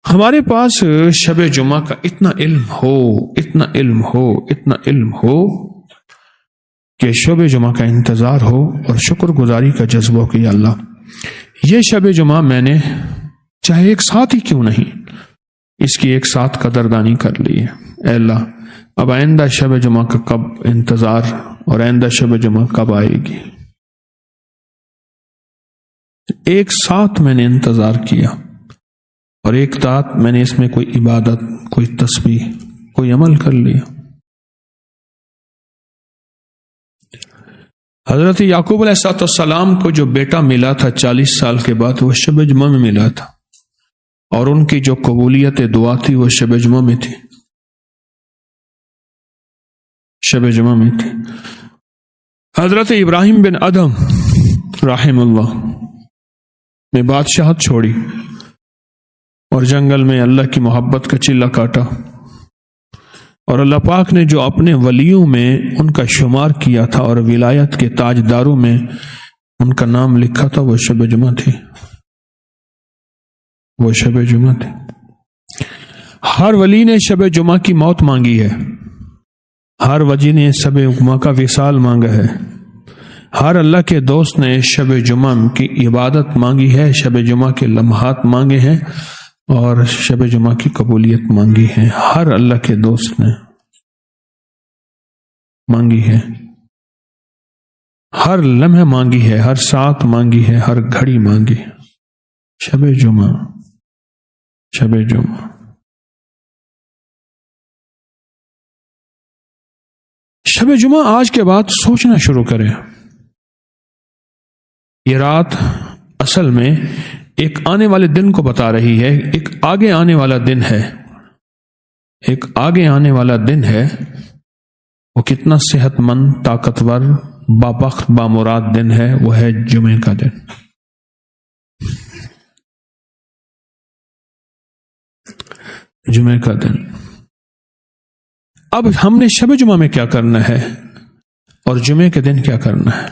ہمارے پاس شب جمعہ کا اتنا علم ہو کہ شب جمعہ کا انتظار ہو اور شکر گزاری کا جذبہ کہ یا اللہ یہ شب جمعہ میں نے چاہے ایک ساتھ ہی کیوں نہیں اس کی ایک ساتھ قدردانی کر لی ہے، اے اللہ اب آئندہ شب جمعہ کا کب انتظار اور آئندہ شب جمعہ کب آئے گی، ایک ساتھ میں نے انتظار کیا اور ایک ساتھ میں نے اس میں کوئی عبادت، کوئی تسبیح، کوئی عمل کر لیا۔ حضرت یعقوب علیہ السلام کو جو بیٹا ملا تھا 40 سال کے بعد وہ شب جمعہ میں ملا تھا، اور ان کی جو قبولیت دعا تھی وہ شب جمعہ میں تھی، شب جمعہ میں تھی۔ حضرت ابراہیم بن ادم رحم اللہ نے بادشاہت چھوڑی اور جنگل میں اللہ کی محبت کا چلہ کاٹا، اور اللہ پاک نے جو اپنے ولیوں میں ان کا شمار کیا تھا اور ولایت کے تاجداروں میں ان کا نام لکھا تھا وہ شب جمعہ تھی، وہ شب جمعہ تھی۔ ہر ولی نے شب جمعہ کی موت مانگی ہے، ہر ولی نے شب جمعہ کا وصال مانگا ہے، ہر اللہ کے دوست نے شب جمعہ کی عبادت مانگی ہے، شب جمعہ کے لمحات مانگے ہیں اور شب جمعہ کی قبولیت مانگی ہے، ہر اللہ کے دوست نے مانگی ہے، ہر لمحہ مانگی ہے، ہر ساتھ مانگی ہے، ہر گھڑی مانگی ہے۔ شب جمعہ، شب جمعہ، شب جمعہ آج کے بعد سوچنا شروع کریں۔ یہ رات اصل میں ایک آنے والے دن کو بتا رہی ہے، ایک آگے آنے والا دن ہے، ایک آگے آنے والا دن ہے، وہ کتنا صحت مند، طاقتور، بابخت، بامراد دن ہے، وہ ہے جمعے کا دن۔ جمعے کا دن۔ اب ہم نے شب جمعہ میں کیا کرنا ہے اور جمعے کے دن کیا کرنا ہے؟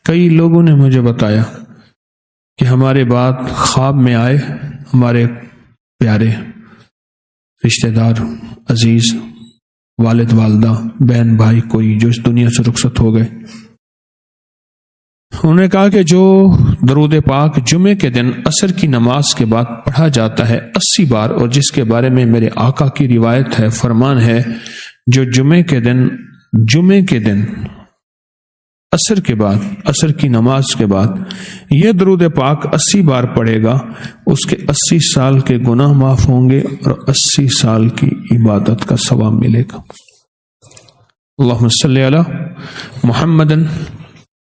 کئی لوگوں نے مجھے بتایا کہ ہمارے بعد خواب میں آئے ہمارے پیارے رشتہ دار، عزیز، والد والدہ، بہن بھائی، کوئی جو اس دنیا سے رخصت ہو گئے، انہوں نے کہا کہ جو درود پاک جمعے کے دن عصر کی نماز کے بعد پڑھا جاتا ہے 80 بار، اور جس کے بارے میں میرے آقا کی روایت ہے، فرمان ہے، جو جمعے کے دن عصر کے بعد، عصر کی نماز کے بعد یہ درود پاک 80 بار پڑھے گا، اس کے 80 سال کے گناہ معاف ہوں گے اور 80 سال کی عبادت کا ثواب ملے گا۔ اللہم صلی علی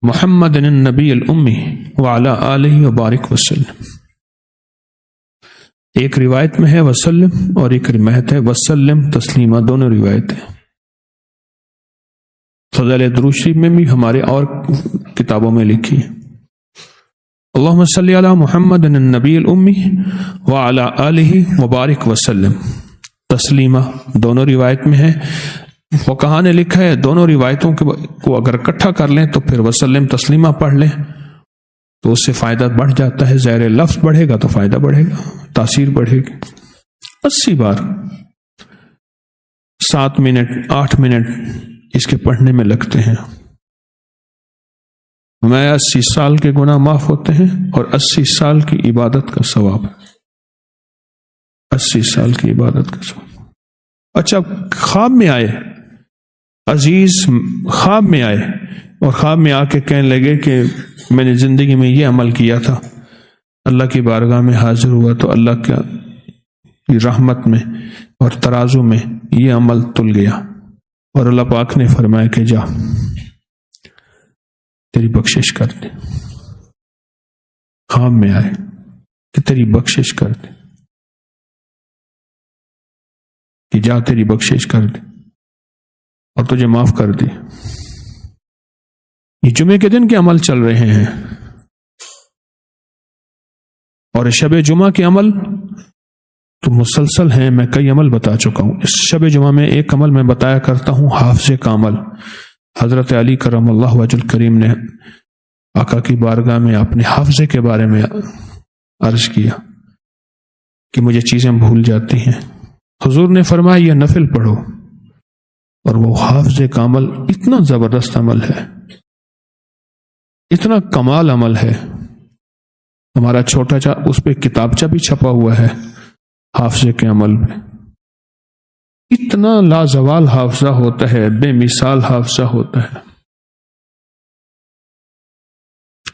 محمد النبی الامی وعلی آلہ وبارک وسلم۔ ایک روایت میں ہے وسلم اور ایک روایت ہے وسلم تسلیمہ، دونوں روایتیں فضائل درود شریف میں بھی ہمارے اور کتابوں میں لکھی ہے۔ اللہم صلی علی محمد النبی الامی وعلی آلہ وبارک وسلم تسلیمہ، دونوں روایت میں ہے۔ فقہا نے لکھا ہے دونوں روایتوں کو اگر اکٹھا کر لیں تو پھر وسلم تسلیمہ پڑھ لیں تو اس سے فائدہ بڑھ جاتا ہے، زیر لفظ بڑھے گا تو فائدہ بڑھے گا، تاثیر بڑھے گی۔ 80 بار، 7 منٹ 8 منٹ اس کے پڑھنے میں لگتے ہیں، میں 80 سال کے گناہ معاف ہوتے ہیں اور 80 سال کی عبادت کا ثواب، 80 سال کی عبادت کا ثواب۔ اچھا، خواب میں آئے عزیز، خواب میں آئے اور خواب میں آ کے کہنے لگے کہ میں نے زندگی میں یہ عمل کیا تھا، اللہ کی بارگاہ میں حاضر ہوا تو اللہ کی رحمت میں اور ترازو میں یہ عمل تل گیا، اور اللہ پاک نے فرمایا کہ جا تیری بخشش کر دے۔ خواب میں آئے کہ تیری بخشش کر دے، کہ جا تیری بخشش کر دے اور تجھے معاف کر دی۔ یہ جمعے کے دن کے عمل چل رہے ہیں، اور شب جمعہ کے عمل تو مسلسل ہیں، میں کئی عمل بتا چکا ہوں۔ اس شب جمعہ میں ایک عمل میں بتایا کرتا ہوں، حافظے کا عمل۔ حضرت علی کرم اللہ وجہ الکریم نے آقا کی بارگاہ میں اپنے حافظے کے بارے میں عرض کیا کہ مجھے چیزیں بھول جاتی ہیں۔ حضور نے فرمایا یہ نفل پڑھو، اور وہ حافظ کا عمل اتنا زبردست عمل ہے، اتنا کمال عمل ہے، ہمارا چھوٹا سا اس پہ کتابچہ بھی چھپا ہوا ہے حافظے کے عمل پہ، اتنا لازوال حافظہ ہوتا ہے، بے مثال حافظہ ہوتا ہے۔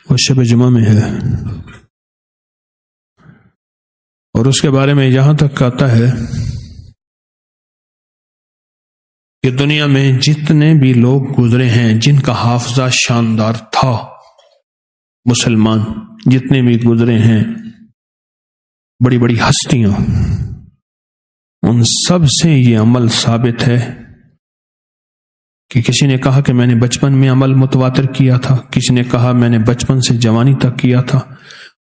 وہ شب جمعہ میں ہے، اور اس کے بارے میں یہاں تک کہتا ہے کہ دنیا میں جتنے بھی لوگ گزرے ہیں جن کا حافظہ شاندار تھا، مسلمان جتنے بھی گزرے ہیں، بڑی بڑی ہستیاں، ان سب سے یہ عمل ثابت ہے کہ کسی نے کہا کہ میں نے بچپن میں عمل متواتر کیا تھا، کسی نے کہا میں نے بچپن سے جوانی تک کیا تھا،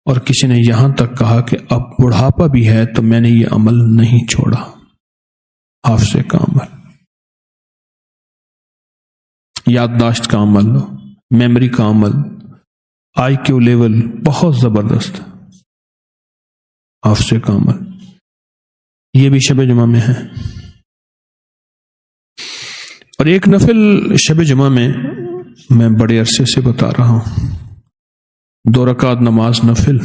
اور کسی نے یہاں تک کہا کہ اب بڑھاپا بھی ہے تو میں نے یہ عمل نہیں چھوڑا۔ حافظے کا عمل، یادداشت کا عمل، میموری کا عمل، آئی کیو لیول بہت زبردست، حافظے کا عمل، یہ بھی شب جمعہ میں ہے۔ اور ایک نفل شب جمعہ میں بڑے عرصے سے بتا رہا ہوں، 2 رکعت نماز نفل،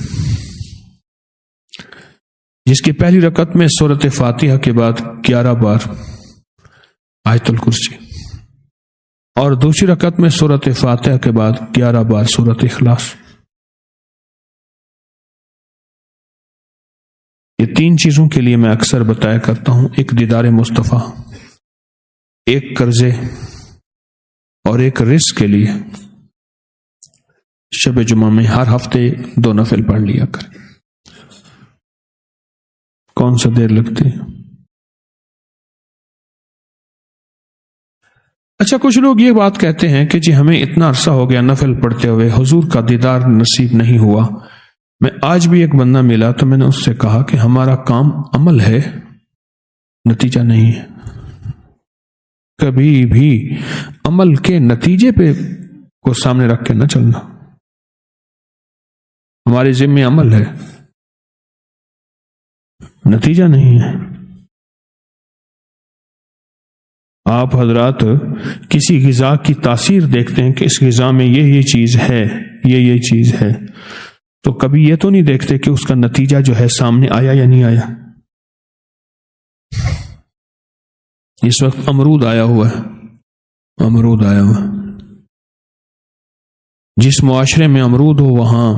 جس کی پہلی رکعت میں سورۃ فاتحہ کے بعد 11 بار آیت الکرسی، اور دوسری رکعت میں سورۃ فاتحہ کے بعد 11 بار سورۃ اخلاص۔ یہ 3 چیزوں کے لیے میں اکثر بتایا کرتا ہوں، ایک دیدار مصطفیٰ، ایک قرضے، اور ایک رزق کے لیے شب جمعہ میں ہر ہفتے 2 نفل پڑھ لیا کریں۔ کون سا دیر لگتی ہے؟ اچھا، کچھ لوگ یہ بات کہتے ہیں کہ جی ہمیں اتنا عرصہ ہو گیا نفل پڑھتے ہوئے، حضور کا دیدار نصیب نہیں ہوا۔ میں آج بھی ایک بندہ ملا تو میں نے اس سے کہا کہ ہمارا کام عمل ہے، نتیجہ نہیں ہے۔ کبھی بھی عمل کے نتیجے پہ کو سامنے رکھ کے نہ چلنا، ہمارے ذمہ عمل ہے، نتیجہ نہیں ہے۔ آپ حضرات کسی غذا کی تاثیر دیکھتے ہیں کہ اس غذا میں یہ چیز ہے، یہ چیز ہے، تو کبھی یہ تو نہیں دیکھتے کہ اس کا نتیجہ جو ہے سامنے آیا یا نہیں آیا۔ اس وقت امرود آیا ہوا ہے، امرود آیا ہوا، جس معاشرے میں امرود ہو وہاں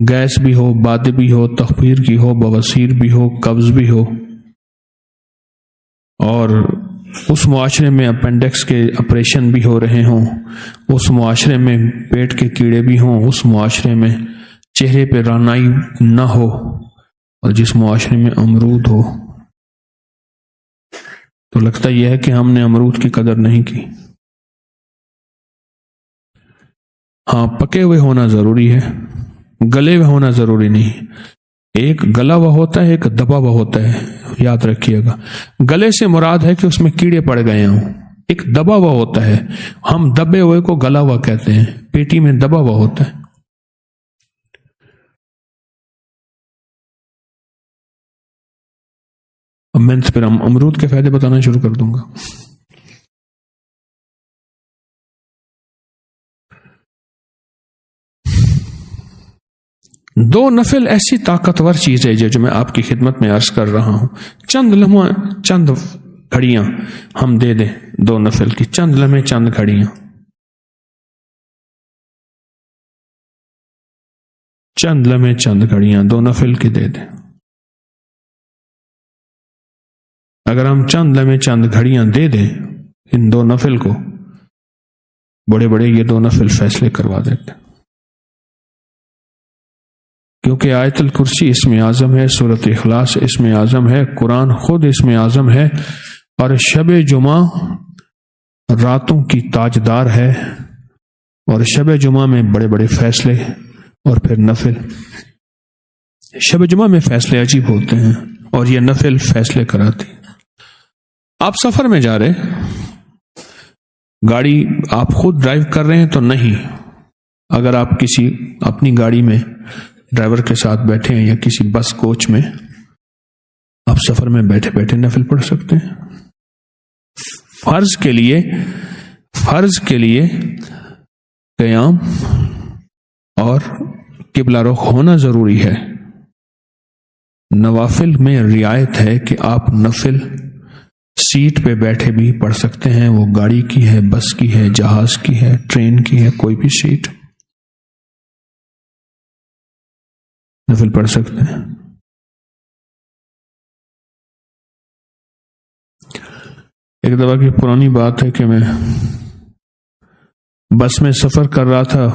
گیس بھی ہو، باد بھی ہو، تخفیر کی ہو، بواسیر بھی ہو، قبض بھی ہو، اور اس معاشرے میں اپینڈکس کے آپریشن بھی ہو رہے ہوں، اس معاشرے میں پیٹ کے کیڑے بھی ہوں، اس معاشرے میں چہرے پہ رانائی نہ ہو، اور جس معاشرے میں امرود ہو، تو لگتا یہ ہے کہ ہم نے امرود کی قدر نہیں کی۔ ہاں، پکے ہوئے ہونا ضروری ہے، گلے ہوئے ہونا ضروری نہیں۔ ایک گلا ہوا ہوتا ہے، ایک دبا ہوا ہوتا ہے، یاد رکھیے گا۔ گلے سے مراد ہے کہ اس میں کیڑے پڑ گئے ہوں، ایک دبا ہوا ہوتا ہے، ہم دبے ہوئے کو گلا ہوا کہتے ہیں، پیٹی میں دبا ہوا ہوتا ہے۔ اب میں پھر امرود کے فائدے بتانا شروع کر دوں گا۔ دو نفل ایسی طاقتور چیز ہے جو میں آپ کی خدمت میں عرض کر رہا ہوں، چند لمحہ، چند گھڑیاں ہم دے دیں، 2 نفل کی چند لمحے، چند گھڑیاں، چند لمحے، چند گھڑیاں 2 نفل کی دے دیں۔ اگر ہم چند لمحے، چند گھڑیاں دے دیں ان 2 نفل کو، بڑے بڑے یہ 2 نفل فیصلے کروا دیتے، کیونکہ آیت الکرسی اسم اعظم ہے، سورۃ اخلاص اسم اعظم ہے، قرآن خود اسم اعظم ہے، اور شب جمعہ راتوں کی تاجدار ہے، اور شب جمعہ میں بڑے بڑے فیصلے اور پھر نفل۔ شب جمعہ میں فیصلے عجیب ہوتے ہیں، اور یہ نفل فیصلے کراتی۔ آپ سفر میں جا رہے، گاڑی آپ خود ڈرائیو کر رہے ہیں تو نہیں، اگر آپ کسی اپنی گاڑی میں ڈرائیور کے ساتھ بیٹھے ہیں یا کسی بس کوچ میں، آپ سفر میں بیٹھے بیٹھے نفل پڑھ سکتے ہیں۔ فرض کے لیے قیام اور قبلہ رخ ہونا ضروری ہے۔ نوافل میں رعایت ہے کہ آپ نفل سیٹ پہ بیٹھے بھی پڑھ سکتے ہیں، وہ گاڑی کی ہے، بس کی ہے، جہاز کی ہے، ٹرین کی ہے، کوئی بھی سیٹ نفل پڑھ سکتے ہیں۔ ایک دفعہ کی پرانی بات ہے کہ میں بس میں سفر کر رہا تھا،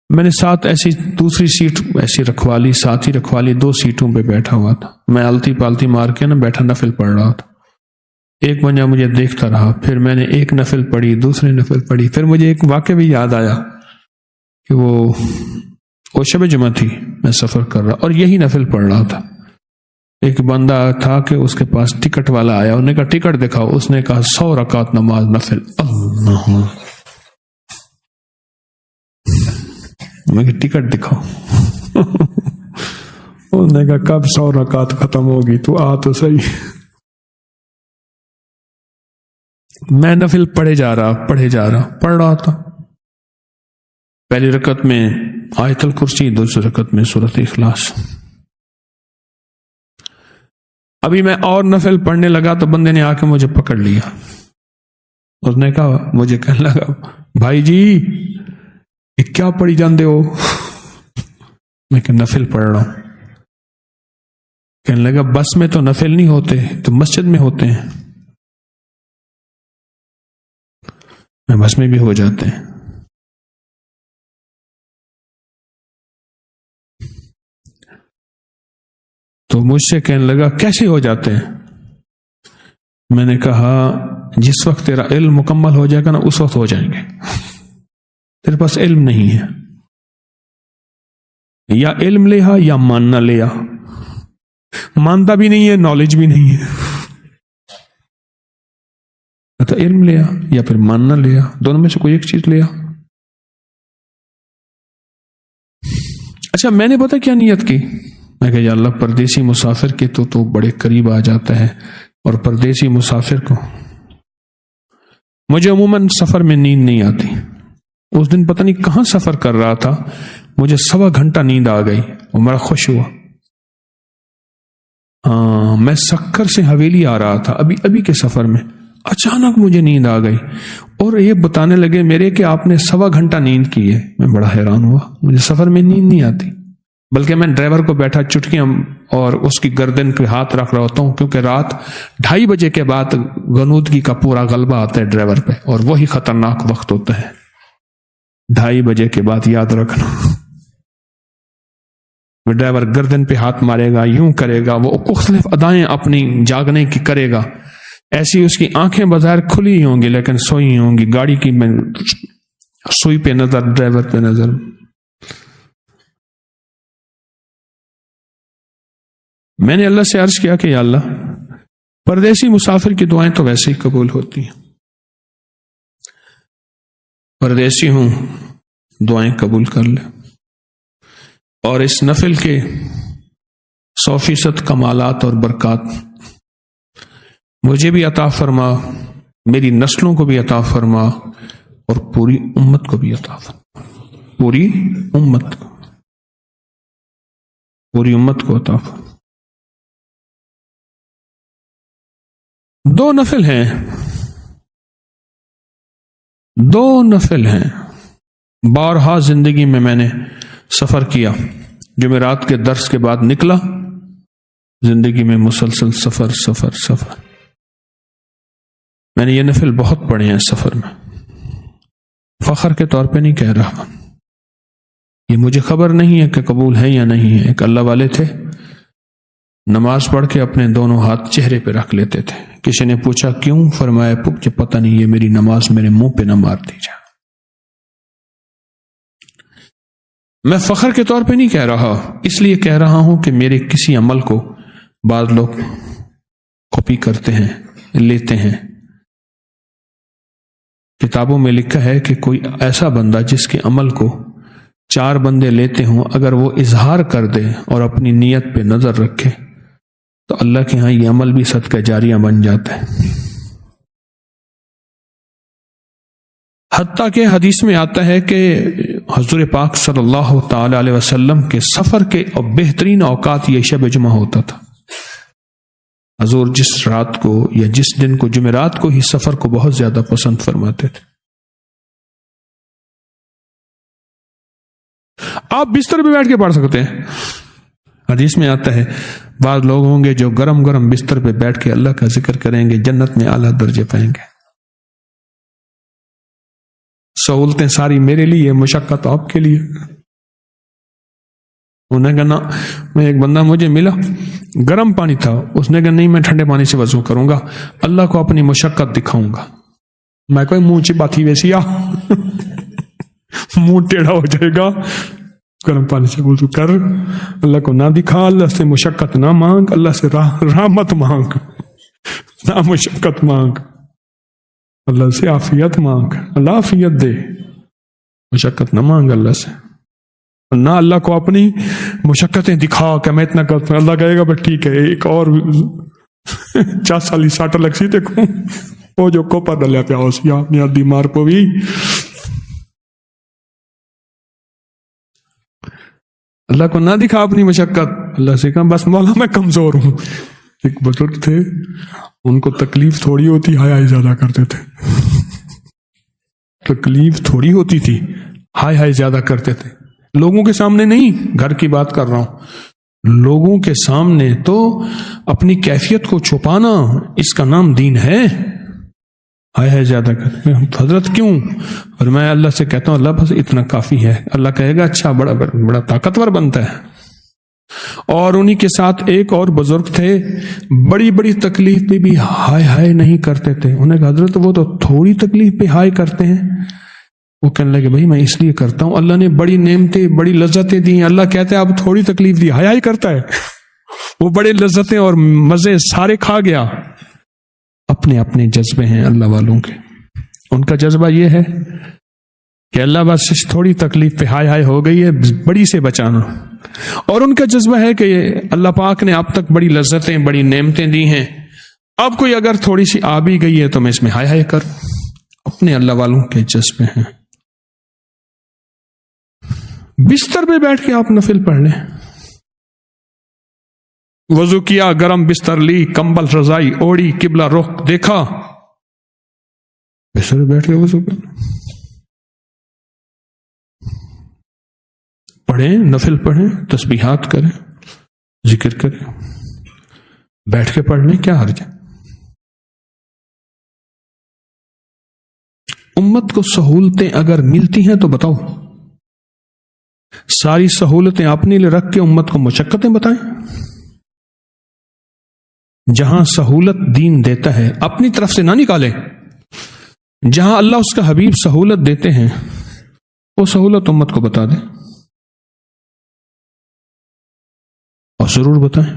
میں نے ساتھ ایسی دوسری سیٹ ایسی رکھوا لی، ساتھ ہی رکھوا لی، 2 سیٹوں پہ بیٹھا ہوا تھا، میں التی پالتی مار کے بیٹھا نفل پڑھ رہا تھا۔ ایک بندہ مجھے دیکھتا رہا، پھر میں نے ایک نفل پڑھی، دوسری نفل پڑھی، پھر مجھے ایک واقعہ بھی یاد آیا کہ وہ شب جمعہ تھی، میں سفر کر رہا اور یہی نفل پڑھ رہا تھا۔ ایک بندہ تھا کہ اس کے پاس ٹکٹ والا آیا، انہوں نے کہا ٹکٹ دکھاؤ، اس نے کہا 100 رکعت نماز نفل۔ اللہ، میں کہ ٹکٹ دکھاؤ۔ انہوں نے کہا کب 100 رکعت ختم ہوگی، تو آ تو صحیح۔ میں نفل پڑھ رہا تھا۔ پہلی رکعت میں آیت الکرسی، دوسری رکعت میں سورۃ اخلاص۔ ابھی میں اور نفل پڑھنے لگا تو بندے نے آ کے مجھے پکڑ لیا، اس نے کہا، مجھے کہنے لگا بھائی جی یہ کیا پڑھی جاندے ہو؟ میں کہ نفل پڑھ رہا ہوں۔ کہنے لگا بس میں تو نفل نہیں ہوتے، تو مسجد میں ہوتے ہیں۔ میں بس میں بھی ہو جاتے ہیں۔ تو مجھ سے کہنے لگا کیسے ہو جاتے ہیں؟ میں نے کہا جس وقت تیرا علم مکمل ہو جائے گا نا، اس وقت ہو جائیں گے۔ تیرے پاس علم نہیں ہے، یا علم لیا یا ماننا لیا، مانتا بھی نہیں ہے، نالج بھی نہیں ہے، تو علم لیا یا پھر ماننا لیا، دونوں میں سے کوئی ایک چیز لیا۔ اچھا میں نے پتا کیا نیت کی، میں کہ یا اللہ پردیسی مسافر کے تو بڑے قریب آ جاتا ہے، اور پردیسی مسافر کو مجھے عموماً سفر میں نیند نہیں آتی۔ اس دن پتہ نہیں کہاں سفر کر رہا تھا، مجھے 1.25 گھنٹہ نیند آ گئی اور میرا خوش ہوا۔ میں سکر سے حویلی آ رہا تھا ابھی کے سفر میں، اچانک مجھے نیند آ گئی، اور یہ بتانے لگے میرے کہ آپ نے 1.25 گھنٹہ نیند کی ہے۔ میں بڑا حیران ہوا، مجھے سفر میں نیند نہیں آتی، بلکہ میں ڈرائیور کو بیٹھا چٹکیاں اور اس کی گردن پہ ہاتھ رکھ رہا ہوتا ہوں، کیونکہ رات 2:30 بجے کے بعد غنودگی کا پورا غلبہ آتا ہے ڈرائیور پہ، اور وہی خطرناک وقت ہوتا ہے 2:30 بجے کے بعد، یاد رکھنا۔ ڈرائیور گردن پہ ہاتھ مارے گا، یوں کرے گا، وہ مختلف ادائیں اپنی جاگنے کی کرے گا، ایسی اس کی آنکھیں بظاہر کھلی ہی ہوں گی لیکن سوئی ہوں گی، گاڑی کی سوئی پہ نظر، ڈرائیور پہ نظر۔ میں نے اللہ سے عرض کیا کہ یا اللہ پردیسی مسافر کی دعائیں تو ویسے ہی قبول ہوتی ہیں، پردیسی ہوں دعائیں قبول کر لے، اور اس نفل کے 100% کمالات اور برکات مجھے بھی عطا فرما، میری نسلوں کو بھی عطا فرما، اور پوری امت کو بھی عطا فرما، پوری امت کو عطا فرما۔ 2 نفل ہیں بارہا زندگی میں نے سفر کیا، جمعرات کے درس کے بعد نکلا، زندگی میں مسلسل سفر۔ میں نے یہ نفل بہت پڑھے ہیں سفر میں، فخر کے طور پہ نہیں کہہ رہا، یہ مجھے خبر نہیں ہے کہ قبول ہے یا نہیں ہے۔ ایک اللہ والے تھے، نماز پڑھ کے اپنے دونوں ہاتھ چہرے پہ رکھ لیتے تھے، کسی نے پوچھا کیوں؟ فرمایا مجھے پتہ نہیں، یہ میری نماز میرے منہ پہ نہ مار دی جائے۔ میں فخر کے طور پہ نہیں کہہ رہا، اس لیے کہہ رہا ہوں کہ میرے کسی عمل کو بعض لوگ کاپی کرتے ہیں، لیتے ہیں۔ کتابوں میں لکھا ہے کہ کوئی ایسا بندہ جس کے عمل کو 4 بندے لیتے ہوں، اگر وہ اظہار کر دے اور اپنی نیت پہ نظر رکھے تو اللہ کے ہاں یہ عمل بھی صدقہ جاریہ بن جاتا ہے۔ حتیٰ کہ حدیث میں آتا ہے کہ حضور پاک صلی اللہ تعالی علیہ وسلم کے سفر کے بہترین اوقات یہ شب جمعہ ہوتا تھا۔ حضور جس رات کو یا جس دن کو، جمعرات کو ہی سفر کو بہت زیادہ پسند فرماتے تھے۔ آپ بستر پہ بیٹھ کے پڑھ سکتے ہیں۔ حدیث میں آتا ہے بعض لوگ ہوں گے جو گرم گرم بستر پہ بیٹھ کے اللہ کا ذکر کریں گے، جنت میں اعلیٰ درجے پائیں گے۔ سہولتیں ساری میرے لیے، مشقت آپ کے لیے۔ انہیں کہنا، میں ایک بندہ مجھے ملا، گرم پانی تھا، اس نے کہا نہیں میں ٹھنڈے پانی سے وضو کروں گا، اللہ کو اپنی مشقت دکھاؤں گا۔ میں کوئی منہ چی بات ہی ویسی منہ ٹیڑھا ہو جائے گا، گرم پانی سے وضو کر، اللہ کو نہ دکھا، اللہ سے مشقت نہ مانگ، اللہ سے رحمت مانگ، نہ مشقت مانگ، اللہ سے عافیت مانگ، اللہ عافیت دے، مشقت نہ مانگ اللہ سے، نہ اللہ کو اپنی مشقتیں دکھا کہ میں اتنا کرتا ہوں۔ اللہ کہے گا بس ٹھیک ہے، ایک اور 4 سالی ساٹا لگ سی دیکھوں وہ جو کوپر ڈلیا پیا ہو سی اپنی بیمار کو بھی۔ اللہ کو نہ دکھا اپنی مشقت، اللہ سے کہا بس مولا میں کمزور ہوں۔ ایک بزرگ تھے، ان کو تکلیف تھوڑی ہوتی، ہائے ہائے زیادہ کرتے تھے۔ تکلیف تھوڑی ہوتی تھی، ہائے ہائے زیادہ کرتے تھے۔ لوگوں کے سامنے نہیں، گھر کی بات کر رہا ہوں، لوگوں کے سامنے تو اپنی کیفیت کو چھپانا، اس کا نام دین ہے۔ ہائے ہائے زیادہ کرتے، حضرت کیوں؟ اور میں اللہ سے کہتا ہوں اللہ بس اتنا کافی ہے۔ اللہ کہے گا اچھا، بڑا طاقتور بنتا ہے۔ اور انہی کے ساتھ ایک اور بزرگ تھے، بڑی بڑی تکلیف پہ بھی ہائے ہائے نہیں کرتے تھے۔ انہیں کہا حضرت وہ تو تھوڑی تکلیف پہ ہائے کرتے ہیں۔ وہ کہنے لگے بھائی میں اس لیے کرتا ہوں، اللہ نے بڑی نعمتیں، بڑی لذتیں دی ہیں، اللہ کہتا ہے اب تھوڑی تکلیف دی، ہائے ہائے کرتا ہے۔ وہ بڑے لذتیں اور مزے سارے کھا گیا۔ اپنے اپنے جذبے ہیں اللہ والوں کے۔ ان کا جذبہ یہ ہے کہ اللہ بس اس تھوڑی تکلیف پہ ہائے ہائے ہو گئی ہے، بڑی سے بچانا۔ اور ان کا جذبہ ہے کہ اللہ پاک نے اب تک بڑی لذتیں، بڑی نعمتیں دی ہیں، اب کوئی اگر تھوڑی سی آ بھی گئی ہے تو میں اس میں ہائے ہائے کروں۔ اپنے اللہ والوں کے جذبے ہیں۔ بستر پہ بیٹھ کے آپ نفل پڑھ لیں، وضو کیا، گرم بستر لی، کمبل رضائی اوڑی، قبلہ رخ دیکھا، بستر پہ بیٹھ کے وضو کرنا، پڑھیں، نفل پڑھیں، تسبیحات کریں، ذکر کریں، بیٹھ کے پڑھ لیں، کیا حرج ہے؟ امت کو سہولتیں اگر ملتی ہیں تو بتاؤ، ساری سہولتیں اپنے لیے رکھ کے امت کو مشقتیں بتائیں؟ جہاں سہولت دین دیتا ہے اپنی طرف سے نہ نکالیں، جہاں اللہ اس کا حبیب سہولت دیتے ہیں وہ سہولت امت کو بتا دیں، اور ضرور بتائیں۔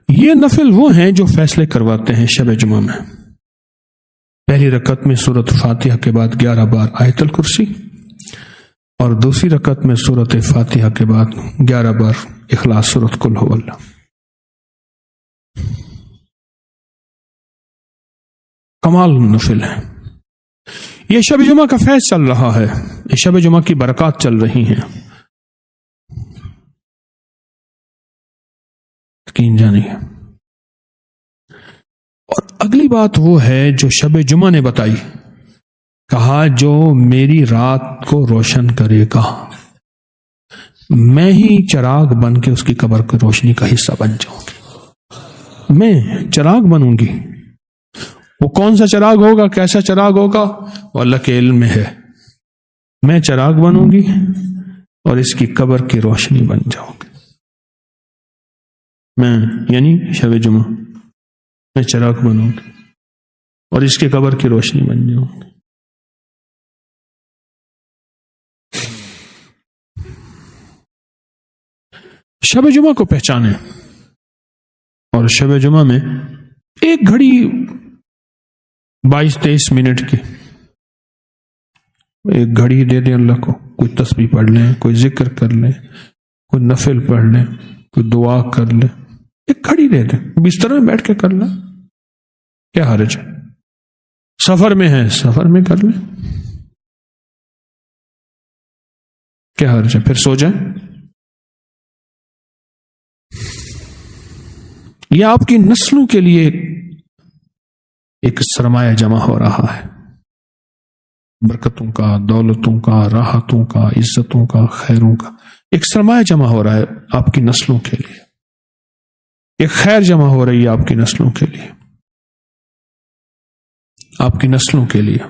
یہ نفل وہ ہیں جو فیصلے کرواتے ہیں شب جمعہ میں۔ پہلی رکعت میں سورۃ فاتحہ کے بعد 11 بار آیت الکرسی، اور دوسری رکعت میں سورۃ فاتحہ کے بعد 11 بار اخلاص سورۃ قل ھو اللہ۔ کمال نفل ہے۔ یہ شب جمعہ کا فیض چل رہا ہے، یہ شب جمعہ کی برکات چل رہی ہیں، یقین جانیے۔ اور اگلی بات وہ ہے جو شب جمعہ نے بتائی، کہا جو میری رات کو روشن کرے گا میں ہی چراغ بن کے اس کی قبر کی روشنی کا حصہ بن جاؤں گی، میں چراغ بنوں گی۔ وہ کون سا چراغ ہوگا، کیسا چراغ ہوگا، وہ اللہ کے علم میں ہے۔ میں چراغ بنوں گی اور اس کی قبر کی روشنی بن جاؤں گی۔ میں یعنی شب جمعہ میں چراغ بنوں گی اور اس کی قبر کی روشنی بن جاؤں گی۔ شب جمعہ کو پہچانے، اور شب جمعہ میں ایک گھڑی 22-23 منٹ کی ایک گھڑی دے دیں اللہ کو، کوئی تسبیح پڑھ لیں، کوئی ذکر کر لیں، کوئی نفل پڑھ لیں، کوئی دعا کر لیں، ایک گھڑی دے دیں، بستر میں بیٹھ کے کر لیں، کیا حرج ہے؟ سفر میں ہے، سفر میں کر لیں، کیا حرج ہے؟ پھر سو جائیں۔ یہ آپ کی نسلوں کے لیے ایک سرمایہ جمع ہو رہا ہے، برکتوں کا، دولتوں کا، راحتوں کا، عزتوں کا، خیروں کا، ایک سرمایہ جمع ہو رہا ہے آپ کی نسلوں کے لیے، ایک خیر جمع ہو رہی ہے آپ کی نسلوں کے لیے، آپ کی نسلوں کے لیے۔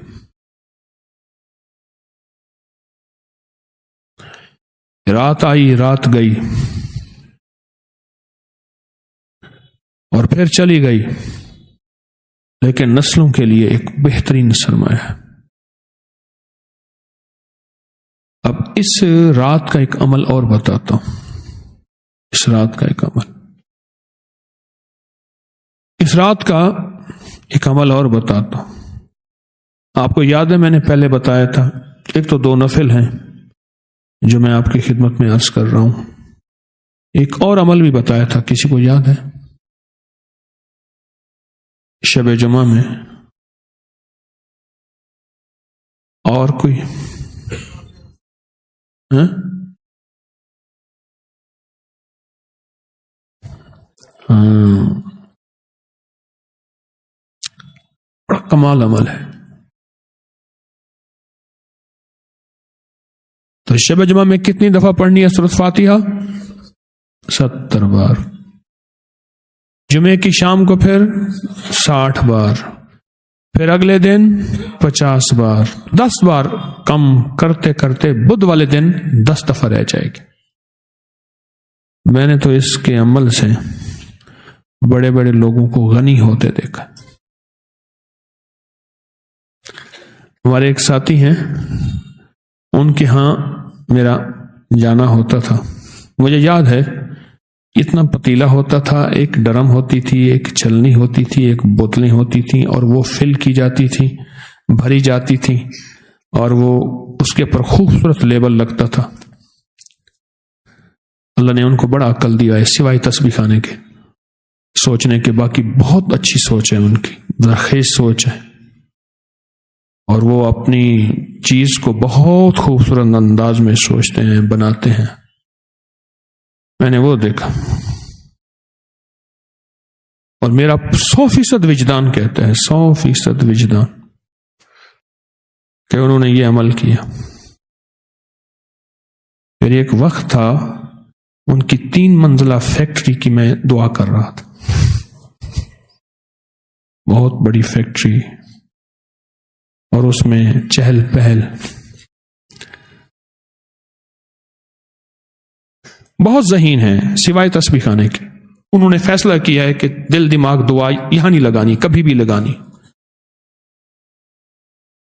رات آئی، رات گئی، اور پھر چلی گئی، لیکن نسلوں کے لیے ایک بہترین سرمایہ ہے۔ اب اس رات کا ایک عمل اور بتاتا ہوں، اس رات کا ایک عمل، اس رات کا ایک عمل اور بتاتا ہوں۔ آپ کو یاد ہے میں نے پہلے بتایا تھا، ایک تو 2 نفل ہیں جو میں آپ کی خدمت میں عرض کر رہا ہوں، ایک اور عمل بھی بتایا تھا، کسی کو یاد ہے؟ شب جمعہ میں اور کوئی؟ ہاں بڑا کمال عمل ہے۔ تو شب جمعہ میں کتنی دفعہ پڑھنی ہے سورۃ فاتحہ؟ 70 بار۔ جمعے کی شام کو پھر 60 بار، پھر اگلے دن 50 بار، 10 بار کم کرتے کرتے بدھ والے دن 10 دفعہ رہ جائے گی۔ میں نے تو اس کے عمل سے بڑے بڑے لوگوں کو غنی ہوتے دیکھا۔ ہمارے ایک ساتھی ہیں، ان کے ہاں میرا جانا ہوتا تھا، مجھے یاد ہے اتنا پتیلا ہوتا تھا، ایک ڈرم ہوتی تھی، ایک چھلنی ہوتی تھی، ایک بوتلیں ہوتی تھیں، اور وہ فل کی جاتی تھی، بھری جاتی تھی، اور وہ اس کے پر خوبصورت لیبل لگتا تھا۔ اللہ نے ان کو بڑا عقل دیا ہے، سوائے تسبیح کھانے کے، سوچنے کے باقی بہت اچھی سوچ ہے ان کی، زرخیز سوچ ہے، اور وہ اپنی چیز کو بہت خوبصورت انداز میں سوچتے ہیں، بناتے ہیں۔ میں نے وہ دیکھا، اور میرا 100% وجدان کہتا ہے، 100% وجدان، کہ انہوں نے یہ عمل کیا۔ پھر ایک وقت تھا ان کی 3 منزلہ فیکٹری کی میں دعا کر رہا تھا، بہت بڑی فیکٹری، اور اس میں چہل پہل، بہت ذہین ہے سوائے تسبیح کھانے کے۔ انہوں نے فیصلہ کیا ہے کہ دل دماغ دعا یہاں نہیں لگانی، کبھی بھی لگانی۔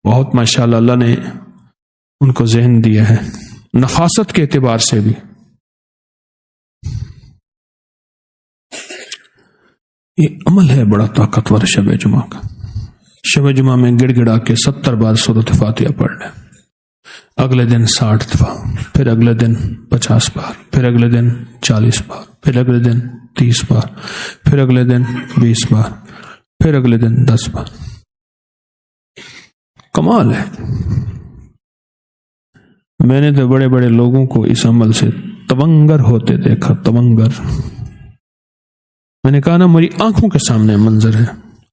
بہت ماشاءاللہ اللہ نے ان کو ذہن دیا ہے، نفاست کے اعتبار سے بھی۔ یہ عمل ہے بڑا طاقتور شب جمعہ کا۔ شب جمعہ میں گڑ گڑا کے 70 بار سورۃ فاتحہ پڑھ لیں، اگلے دن 60 دفعہ، پھر اگلے دن 50 بار، پھر اگلے دن 40 بار، پھر اگلے دن 30 بار، پھر اگلے دن 20 بار، پھر اگلے دن 10 بار۔ کمال ہے۔ میں نے تو بڑے بڑے لوگوں کو اس عمل سے تونگر ہوتے دیکھا، تونگر۔ میں نے کہا نا، میری آنکھوں کے سامنے منظر ہے،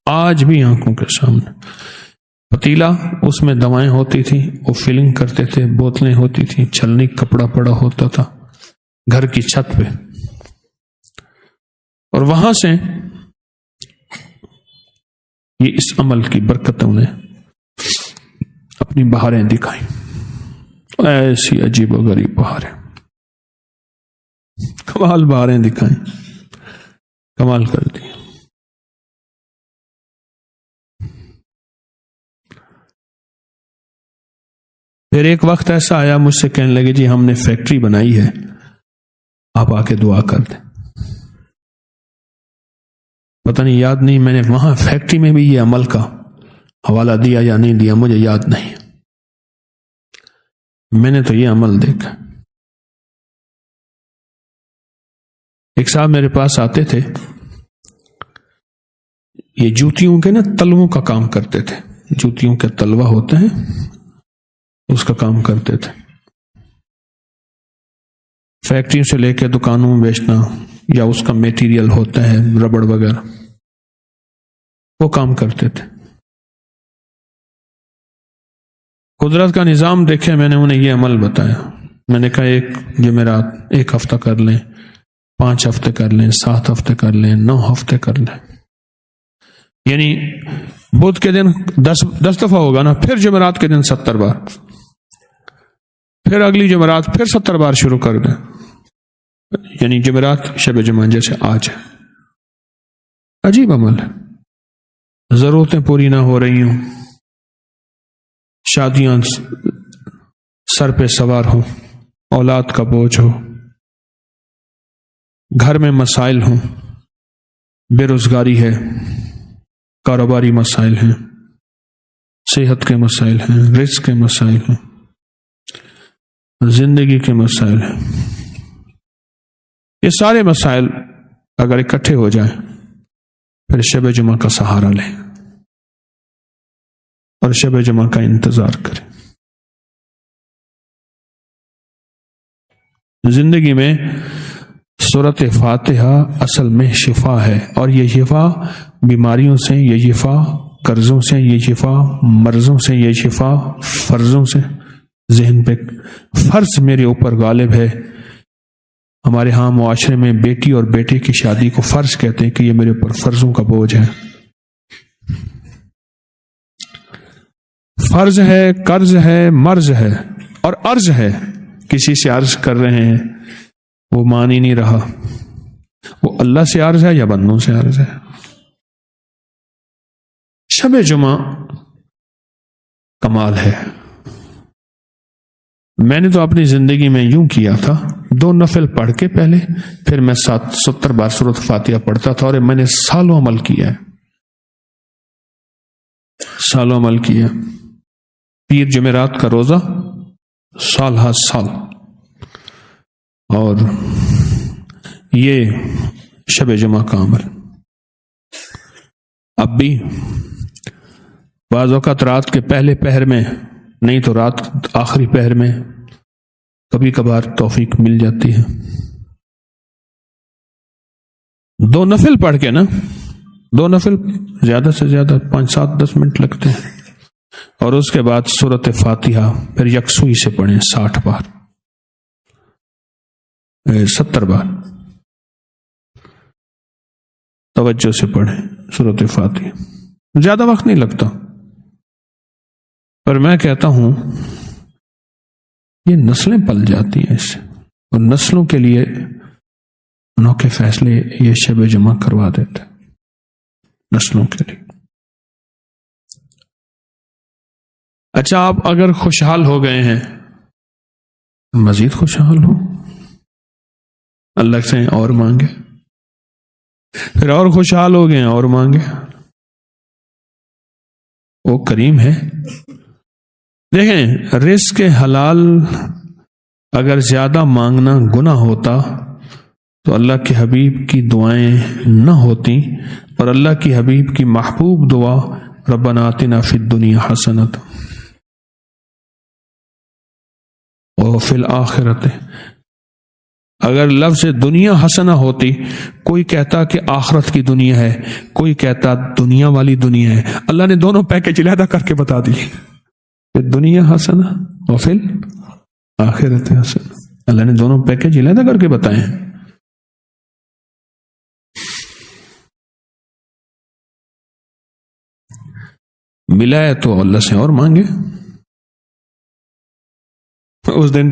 آج بھی آنکھوں کے سامنے۔ پتیلا، اس میں دوائیں ہوتی تھی، وہ فلنگ کرتے تھے، بوتلیں ہوتی تھی، چھلنی کپڑا پڑا ہوتا تھا گھر کی چھت پہ، اور وہاں سے یہ اس عمل کی برکتوں نے اپنی بہاریں دکھائیں، ایسی عجیب و غریب بہاریں، کمال بہاریں دکھائیں، کمال کر دی۔ پھر ایک وقت ایسا آیا، مجھ سے کہنے لگے جی ہم نے فیکٹری بنائی ہے، آپ آ کے دعا کر دیں۔ پتہ نہیں، یاد نہیں میں نے وہاں فیکٹری میں بھی یہ عمل کا حوالہ دیا یا نہیں دیا، مجھے یاد نہیں۔ میں نے تو یہ عمل دیکھا. ایک صاحب میرے پاس آتے تھے، یہ جوتیوں کے نا تلووں کا کام کرتے تھے، جوتیوں کے تلوا ہوتے ہیں اس کا کام کرتے تھے، فیکٹریوں سے لے کے دکانوں میں بیچنا، یا اس کا میٹیریل ہوتا ہے ربڑ وغیرہ، وہ کام کرتے تھے. قدرت کا نظام دیکھے، میں نے انہیں یہ عمل بتایا. میں نے کہا ایک جمعرات 1 ہفتہ کر لیں، 5 ہفتے کر لیں، 7 ہفتے کر لیں، 9 ہفتے کر لیں. یعنی بدھ کے دن 10 دفعہ ہوگا نا، پھر جمعرات کے دن 70 بار، پھر اگلی جمعرات پھر 70 بار شروع کر دیں. یعنی جمعرات شب جمعہ جیسے آج ہے. عجیب عمل ہے. ضرورتیں پوری نہ ہو رہی ہوں، شادیاں سر پہ سوار ہو، اولاد کا بوجھ ہو، گھر میں مسائل ہوں، بے روزگاری ہے، کاروباری مسائل ہیں، صحت کے مسائل ہیں، رزق کے مسائل ہیں، زندگی کے مسائل ہیں. یہ سارے مسائل اگر اکٹھے ہو جائیں پھر شب جمعہ کا سہارا لیں اور شب جمعہ کا انتظار کریں. زندگی میں سورۃ فاتحہ اصل میں شفا ہے، اور یہ شفا بیماریوں سے، یہ شفا قرضوں سے، یہ شفا مرضوں سے، یہ شفا فرضوں سے. ذہن پہ فرض میرے اوپر غالب ہے. ہمارے ہاں معاشرے میں بیٹی اور بیٹے کی شادی کو فرض کہتے ہیں کہ یہ میرے اوپر فرضوں کا بوجھ ہے. فرض ہے، قرض ہے، مرض ہے اور عرض ہے. کسی سے عرض کر رہے ہیں، وہ مان ہی نہیں رہا. وہ اللہ سے عرض ہے یا بندوں سے عرض ہے؟ شب جمعہ کمال ہے. میں نے تو اپنی زندگی میں یوں کیا تھا، 2 نفل پڑھ کے پہلے، پھر میں 70 بار سورۃ فاتحہ پڑھتا تھا، اور میں نے سالوں عمل کیا ہے، سالوں عمل کیا. پیر جمعرات کا روزہ سال ہر سال، اور یہ شب جمعہ کا عمل. اب بھی بعض اوقات رات کے پہلے پہر میں، نہیں تو رات آخری پہر میں کبھی کبھار توفیق مل جاتی ہے. 2 نفل پڑھ کے نا، 2 نفل زیادہ سے زیادہ 5-7-10 منٹ لگتے ہیں، اور اس کے بعد سورۃ فاتحہ پھر یکسوئی سے پڑھیں 60 بار 70 بار توجہ سے پڑھیں سورۃ فاتحہ. زیادہ وقت نہیں لگتا، پر میں کہتا ہوں یہ نسلیں پل جاتی ہیں اس سے، اور نسلوں کے لیے انوکھے فیصلے یہ شب جمعہ کروا دیتے نسلوں کے لیے. اچھا، آپ اگر خوشحال ہو گئے ہیں، مزید خوشحال ہو، اللہ سے اور مانگے، پھر اور خوشحال ہو گئے اور مانگے. وہ کریم ہے. دیکھیں، رزق حلال اگر زیادہ مانگنا گناہ ہوتا تو اللہ کے حبیب کی دعائیں نہ ہوتی، اور اللہ کی حبیب کی محبوب دعا ربنا آتنا فی الدنیا حسنۃ وفی الآخرۃ. اگر لفظ دنیا حسنہ ہوتی، کوئی کہتا کہ آخرت کی دنیا ہے، کوئی کہتا دنیا والی دنیا ہے. اللہ نے دونوں پیکج علیحدہ کر کے بتا دی، دنیا حسنہ وفی الآخرۃ حسنہ. اللہ نے دونوں پیکج علیحدہ کر کے بتائے ہیں. ملا ہے تو اللہ سے اور مانگے. اس دن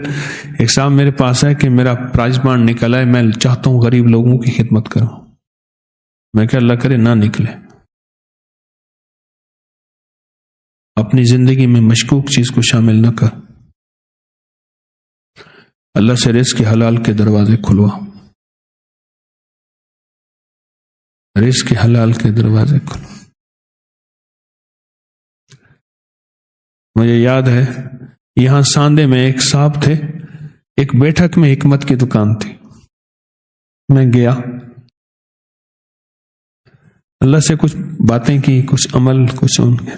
ایک صاحب میرے پاس ہے کہ میرا پرائز بانڈ نکلا ہے، میں چاہتا ہوں غریب لوگوں کی خدمت کروں. میں کہ اللہ کرے نہ نکلے. اپنی زندگی میں مشکوک چیز کو شامل نہ کر. اللہ سے رزق حلال کے دروازے کھلوا، رزق حلال کے دروازے کھلوا. مجھے یاد ہے یہاں ساندے میں ایک صاحب تھے، ایک بیٹھک میں حکمت کی دکان تھی، میں گیا، اللہ سے کچھ باتیں کی، کچھ عمل، کچھ ان کے،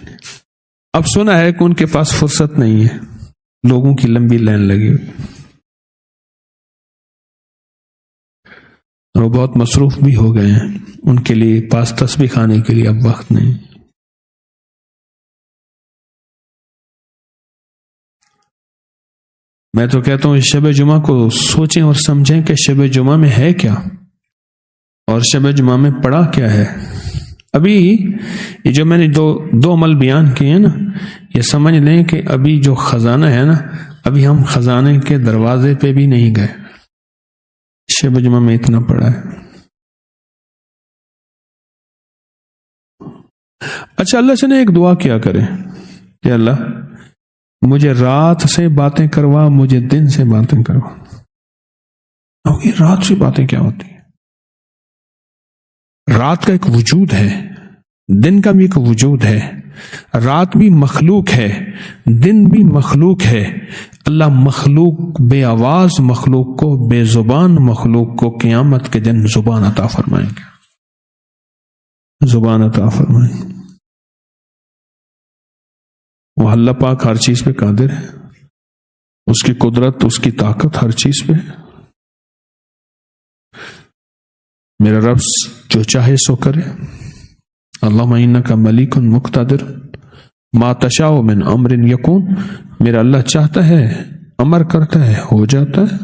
اب سنا ہے کہ ان کے پاس فرصت نہیں ہے، لوگوں کی لمبی لائن لگی ہوئی، اور وہ بہت مصروف بھی ہو گئے ہیں، ان کے لیے پاس تسبیح کھانے کے لیے اب وقت نہیں۔ میں تو کہتا ہوں اس شب جمعہ کو سوچیں اور سمجھیں کہ شب جمعہ میں ہے کیا، اور شب جمعہ میں پڑھا کیا ہے۔ ابھی یہ جو میں نے دو عمل بیان کیے ہیں نا، یہ سمجھ لیں کہ ابھی جو خزانہ ہے نا، ابھی ہم خزانے کے دروازے پہ بھی نہیں گئے، شب جمعہ میں اتنا پڑھا ہے۔ اچھا، اللہ سے نے ایک دعا کیا کرے کہ اللہ مجھے رات سے باتیں کروا، مجھے دن سے باتیں کروا۔ یہ رات سے باتیں کیا ہوتی ہیں؟ رات کا ایک وجود ہے، دن کا بھی ایک وجود ہے، رات بھی مخلوق ہے، دن بھی مخلوق ہے۔ اللہ مخلوق، بے آواز مخلوق کو، بے زبان مخلوق کو قیامت کے دن زبان عطا فرمائیں گے، زبان عطا فرمائیں گے۔ وہ اللہ پاک ہر چیز پہ قادر ہے، اس کی قدرت، اس کی طاقت ہر چیز پہ ہے۔ میرا رب جو چاہے سو کرے، اللہم انک ملیک مقتدر ما تشاء من امر یکون، میرا اللہ چاہتا ہے، امر کرتا ہے، ہو جاتا ہے،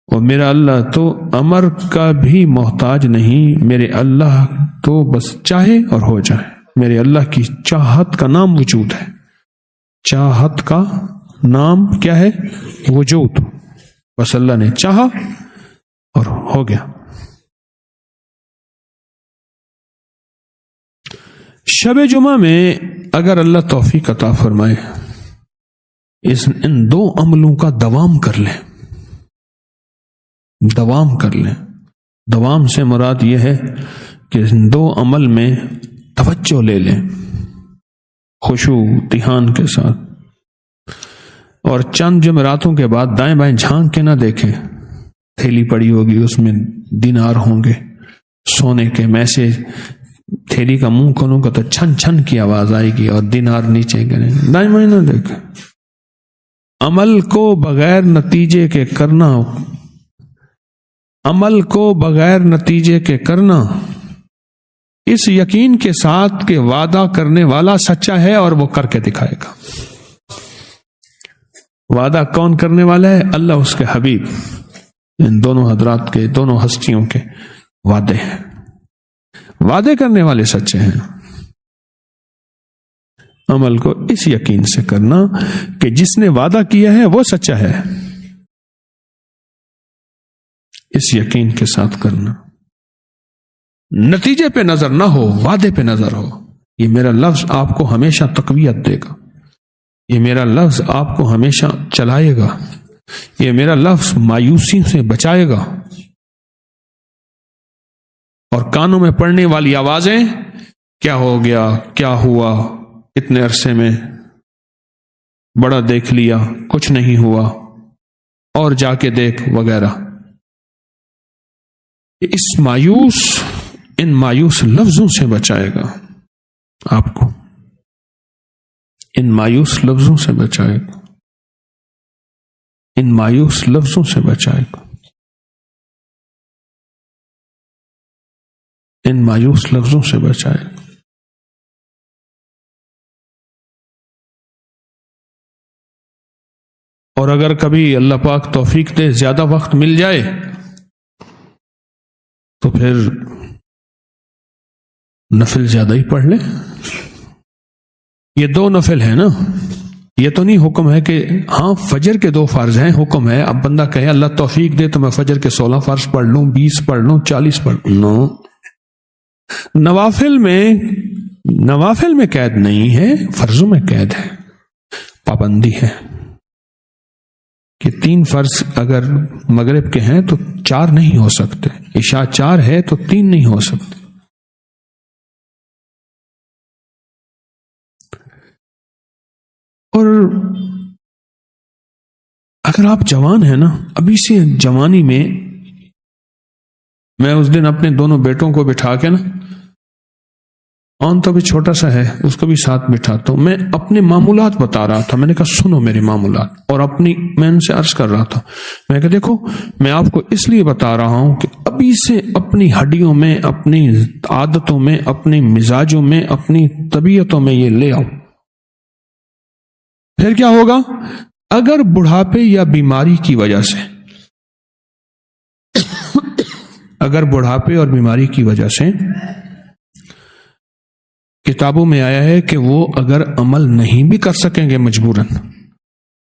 اور میرا اللہ تو امر کا بھی محتاج نہیں، میرے اللہ تو بس چاہے اور ہو جائے۔ میرے اللہ کی چاہت کا نام وجود ہے، چاہت کا نام کیا ہے؟ وجود۔ بس اللہ نے چاہا اور ہو گیا۔ شب جمعہ میں اگر اللہ توفیق عطا فرمائے، ان دو عملوں کا دوام کر لیں، دوام کر لیں۔ دوام سے مراد یہ ہے کہ ان دو عمل میں توجہ لے لیں، خشوع دھیان کے ساتھ، اور چند جمعراتوں کے بعد دائیں بائیں جھانک کے نہ دیکھیں، تھیلی پڑی ہوگی اس میں دینار ہوں گے سونے کے، میں سے تھیلی کا منہ کھولوں گا تو چھن چھن کی آواز آئے گی اور دینار نیچے گریں، دائیں بائیں نہ دیکھیں۔ عمل کو بغیر نتیجے کے کرنا، عمل کو بغیر نتیجے کے کرنا، اس یقین کے ساتھ کہ وعدہ کرنے والا سچا ہے اور وہ کر کے دکھائے گا۔ وعدہ کون کرنے والا ہے؟ اللہ، اس کے حبیب۔ ان دونوں حضرات کے، دونوں ہستیوں کے وعدے ہیں، وعدے کرنے والے سچے ہیں۔ عمل کو اس یقین سے کرنا کہ جس نے وعدہ کیا ہے وہ سچا ہے، اس یقین کے ساتھ کرنا۔ نتیجے پہ نظر نہ ہو، وعدے پہ نظر ہو۔ یہ میرا لفظ آپ کو ہمیشہ تقویت دے گا، یہ میرا لفظ آپ کو ہمیشہ چلائے گا، یہ میرا لفظ مایوسی سے بچائے گا۔ اور کانوں میں پڑنے والی آوازیں، کیا ہو گیا، کیا ہوا، اتنے عرصے میں بڑا دیکھ لیا، کچھ نہیں ہوا، اور جا کے دیکھ وغیرہ، اس ان مایوس لفظوں سے بچائے گا آپ کو، ان مایوس لفظوں سے بچائے گا، ان مایوس لفظوں سے بچائے گا، ان مایوس لفظوں سے بچائے گا۔ اور اگر کبھی اللہ پاک توفیق دے زیادہ وقت مل جائے تو پھر نفل زیادہ ہی پڑھ لیں۔ یہ 2 نفل ہیں نا، یہ تو نہیں حکم ہے کہ ہاں فجر کے 2 فرض ہیں، حکم ہے اب بندہ کہے اللہ توفیق دے تو میں فجر کے 16 فرض پڑھ لوں، 20 پڑھ لوں، 40 پڑھ لوں۔ نو، نوافل میں قید نہیں ہے، فرضوں میں قید ہے، پابندی ہے کہ 3 فرض اگر مغرب کے ہیں تو 4 نہیں ہو سکتے، عشاء 4 ہے تو 3 نہیں ہو سکتے۔ اور اگر آپ جوان ہیں نا، ابھی سے جوانی میں اس دن اپنے دونوں بیٹوں کو بٹھا کے نا، تو بھی چھوٹا سا ہے، اس کو بھی ساتھ بٹھاتا ہوں، میں اپنے معمولات بتا رہا تھا، میں نے کہا سنو میرے معمولات، اور میں ان سے عرض کر رہا تھا، میں کہا دیکھو میں آپ کو اس لیے بتا رہا ہوں کہ ابھی سے اپنی ہڈیوں میں، اپنی عادتوں میں، اپنی مزاجوں میں، اپنی طبیعتوں میں یہ لے آؤ، پھر کیا ہوگا؟ اگر بڑھاپے یا بیماری کی وجہ سے، اگر بڑھاپے اور بیماری کی وجہ سے کتابوں میں آیا ہے کہ وہ اگر عمل نہیں بھی کر سکیں گے مجبوراً،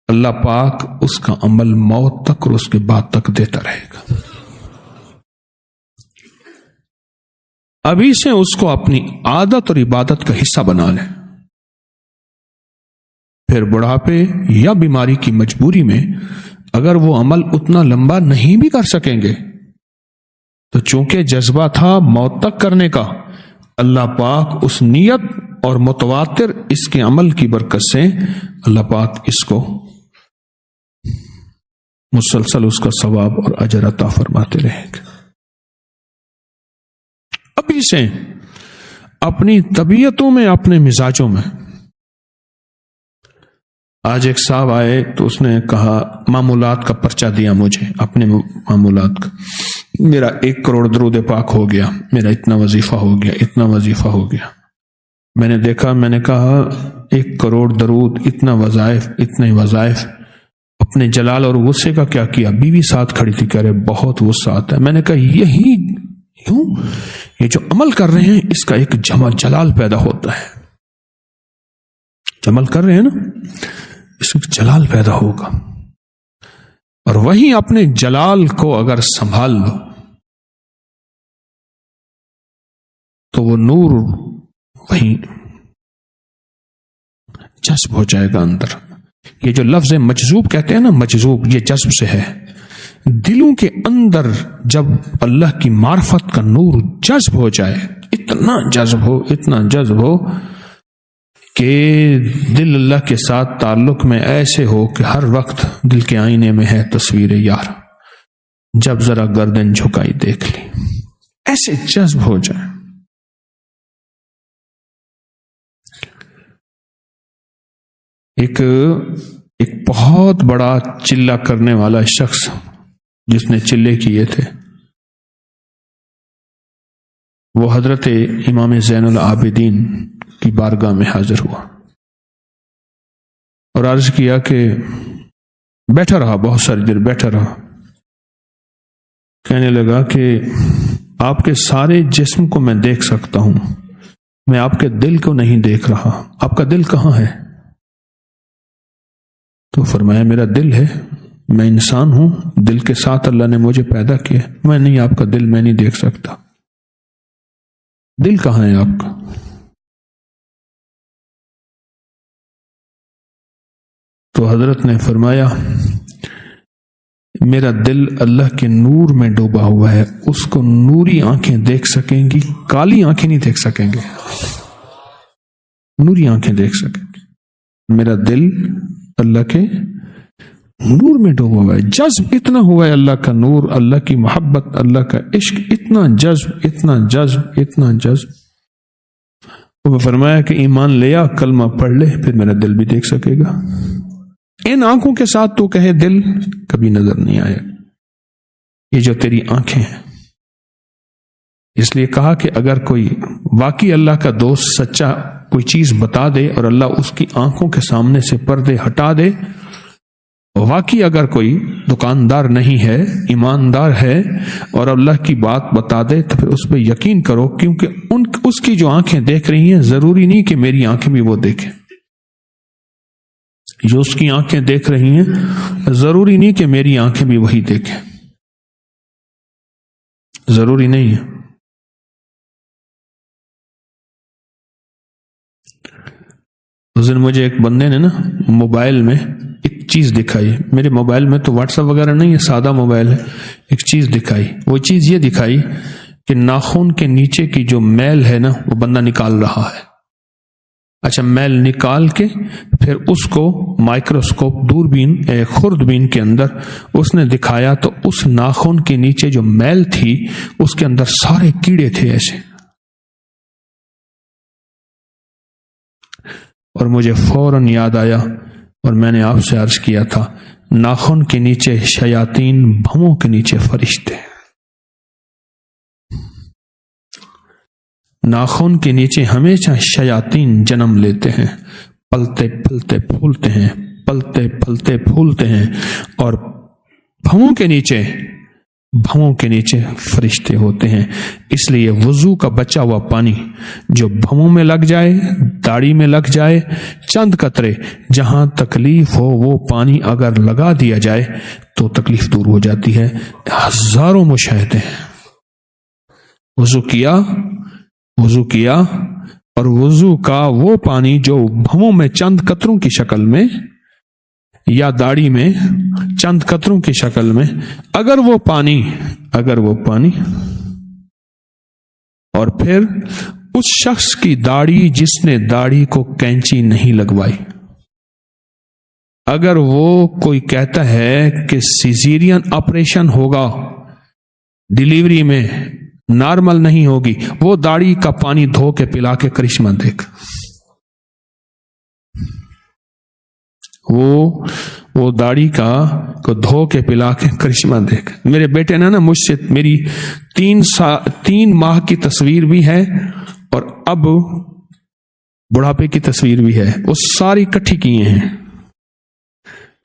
اللہ پاک اس کا عمل موت تک اور اس کے بعد تک دیتا رہے گا۔ ابھی سے اس کو اپنی عادت اور عبادت کا حصہ بنا لیں، پھر بڑھاپے یا بیماری کی مجبوری میں اگر وہ عمل اتنا لمبا نہیں بھی کر سکیں گے تو چونکہ جذبہ تھا موت تک کرنے کا، اللہ پاک اس نیت اور متواتر اس کے عمل کی برکت سے اللہ پاک اس کو مسلسل اس کا ثواب اور اجر عطا فرماتے رہیں گے۔ ابھی سے اپنی طبیعتوں میں، اپنے مزاجوں میں۔ آج ایک صاحب آئے تو اس نے کہا معمولات کا پرچہ دیا مجھے، اپنے معمولات کا، میرا 1 کروڑ درود پاک ہو گیا، میرا اتنا وظیفہ ہو گیا، اتنا وظیفہ ہو گیا۔ میں نے دیکھا، میں نے کہا 1 کروڑ درود، اتنا وظائف، اتنے وظائف، اپنے جلال اور غصے کا کیا کیا؟ بیوی ساتھ کھڑی تھی، کہہ رہے بہت غصہ آتا ہے۔ میں نے کہا یہی کیوں؟ یہ جو عمل کر رہے ہیں اس کا ایک جلال پیدا ہوتا ہے، عمل کر رہے ہیں نا، اس کا جلال پیدا ہوگا، اور وہیں اپنے جلال کو اگر سنبھال لو تو وہ نور وہیں جذب ہو جائے گا اندر۔ یہ جو لفظ مجذوب کہتے ہیں نا، مجذوب، یہ جذب سے ہے۔ دلوں کے اندر جب اللہ کی معرفت کا نور جذب ہو جائے، اتنا جذب ہو، اتنا جذب ہو کہ دل اللہ کے ساتھ تعلق میں ایسے ہو کہ ہر وقت دل کے آئینے میں ہے تصویر یار، جب ذرا گردن جھکائی دیکھ لی، ایسے جذب ہو جائے۔ ایک بہت بڑا چلہ کرنے والا شخص جس نے چلے کیے تھے، وہ حضرت امام زین العابدین کی بارگاہ میں حاضر ہوا اور عرض کیا کہ بیٹھا رہا، بہت ساری دیر بیٹھا رہا، کہنے لگا کہ آپ کے سارے جسم کو میں دیکھ سکتا ہوں، میں آپ کے دل کو نہیں دیکھ رہا، آپ کا دل کہاں ہے؟ تو فرمایا میرا دل ہے، میں انسان ہوں، دل کے ساتھ اللہ نے مجھے پیدا کیا، میں نہیں، آپ کا دل میں نہیں دیکھ سکتا، دل کہاں ہے آپ کا؟ تو حضرت نے فرمایا میرا دل اللہ کے نور میں ڈوبا ہوا ہے، اس کو نوری آنکھیں دیکھ سکیں گی، کالی آنکھیں نہیں دیکھ سکیں گے، نوری آنکھیں دیکھ سکیں گے۔ میرا دل اللہ کے نور میں ڈوبا ہوا ہے، جذب اتنا ہوا ہے، اللہ کا نور، اللہ کی محبت، اللہ کا عشق، اتنا جذب، اتنا جذب، اتنا جذب۔ وہ فرمایا کہ ایمان لیا، کلمہ پڑھ لے، پھر میرا دل بھی دیکھ سکے گا۔ ان آنکھوں کے ساتھ تو کہے دل کبھی نظر نہیں آئے، یہ جو تیری آنکھیں ہیں۔ اس لیے کہا کہ اگر کوئی واقعی اللہ کا دوست سچا کوئی چیز بتا دے اور اللہ اس کی آنکھوں کے سامنے سے پردے ہٹا دے، واقعی اگر کوئی دکاندار نہیں ہے، ایماندار ہے اور اللہ کی بات بتا دے تو پھر اس پہ یقین کرو، کیونکہ اس کی جو آنکھیں دیکھ رہی ہیں ضروری نہیں کہ میری آنکھیں بھی وہ دیکھیں، جو اس کی آنکھیں دیکھ رہی ہیں ضروری نہیں کہ میری آنکھیں بھی وہی دیکھیں، ضروری نہیں ہے۔ اس دن مجھے ایک بندے نے نا موبائل میں ایک چیز دکھائی، میرے موبائل میں تو واٹس ایپ وغیرہ نہیں ہے، سادہ موبائل ہے، ایک چیز دکھائی، وہ چیز یہ دکھائی کہ ناخن کے نیچے کی جو میل ہے نا وہ بندہ نکال رہا ہے، اچھا، میل نکال کے پھر اس کو مائکروسکوپ دوربین خوردبین کے اندر اس نے دکھایا تو اس ناخن کے نیچے جو میل تھی اس کے اندر سارے کیڑے تھے ایسے. اور مجھے فوراً یاد آیا اور میں نے آپ سے عرض کیا تھا، ناخن کے نیچے شیاطین، بھووں کے نیچے فرشتے. ناخن کے نیچے ہمیشہ شیاطین جنم لیتے ہیں، پلتے پھلتے پھولتے ہیں، پلتے پھلتے پھولتے ہیں، اور بھووں کے نیچے فرشتے ہوتے ہیں. اس لیے وضو کا بچا ہوا پانی جو بھووں میں لگ جائے، داڑھی میں لگ جائے، چند قطرے جہاں تکلیف ہو وہ پانی اگر لگا دیا جائے تو تکلیف دور ہو جاتی ہے. ہزاروں مشاہدے ہیں. وضو کیا اور وضو کا وہ پانی جو بھووں میں چند قطروں کی شکل میں یا داڑھی میں چند قطروں کی شکل میں، اگر وہ پانی اور پھر اس شخص کی داڑھی جس نے داڑھی کو کینچی نہیں لگوائی، اگر وہ کوئی کہتا ہے کہ سیزیرین آپریشن ہوگا، ڈیلیوری میں نارمل نہیں ہوگی، وہ داڑھی کا پانی دھو کے پلا کے کرشمہ دیکھ. وہ داڑھی کو دھو کے پلا کے کرشمہ دیکھ. میرے بیٹے نے نا مجھ سے میری 3 ماہ کی تصویر بھی ہے اور اب بڑھاپے کی تصویر بھی ہے، وہ ساری اکٹھی کیے ہیں.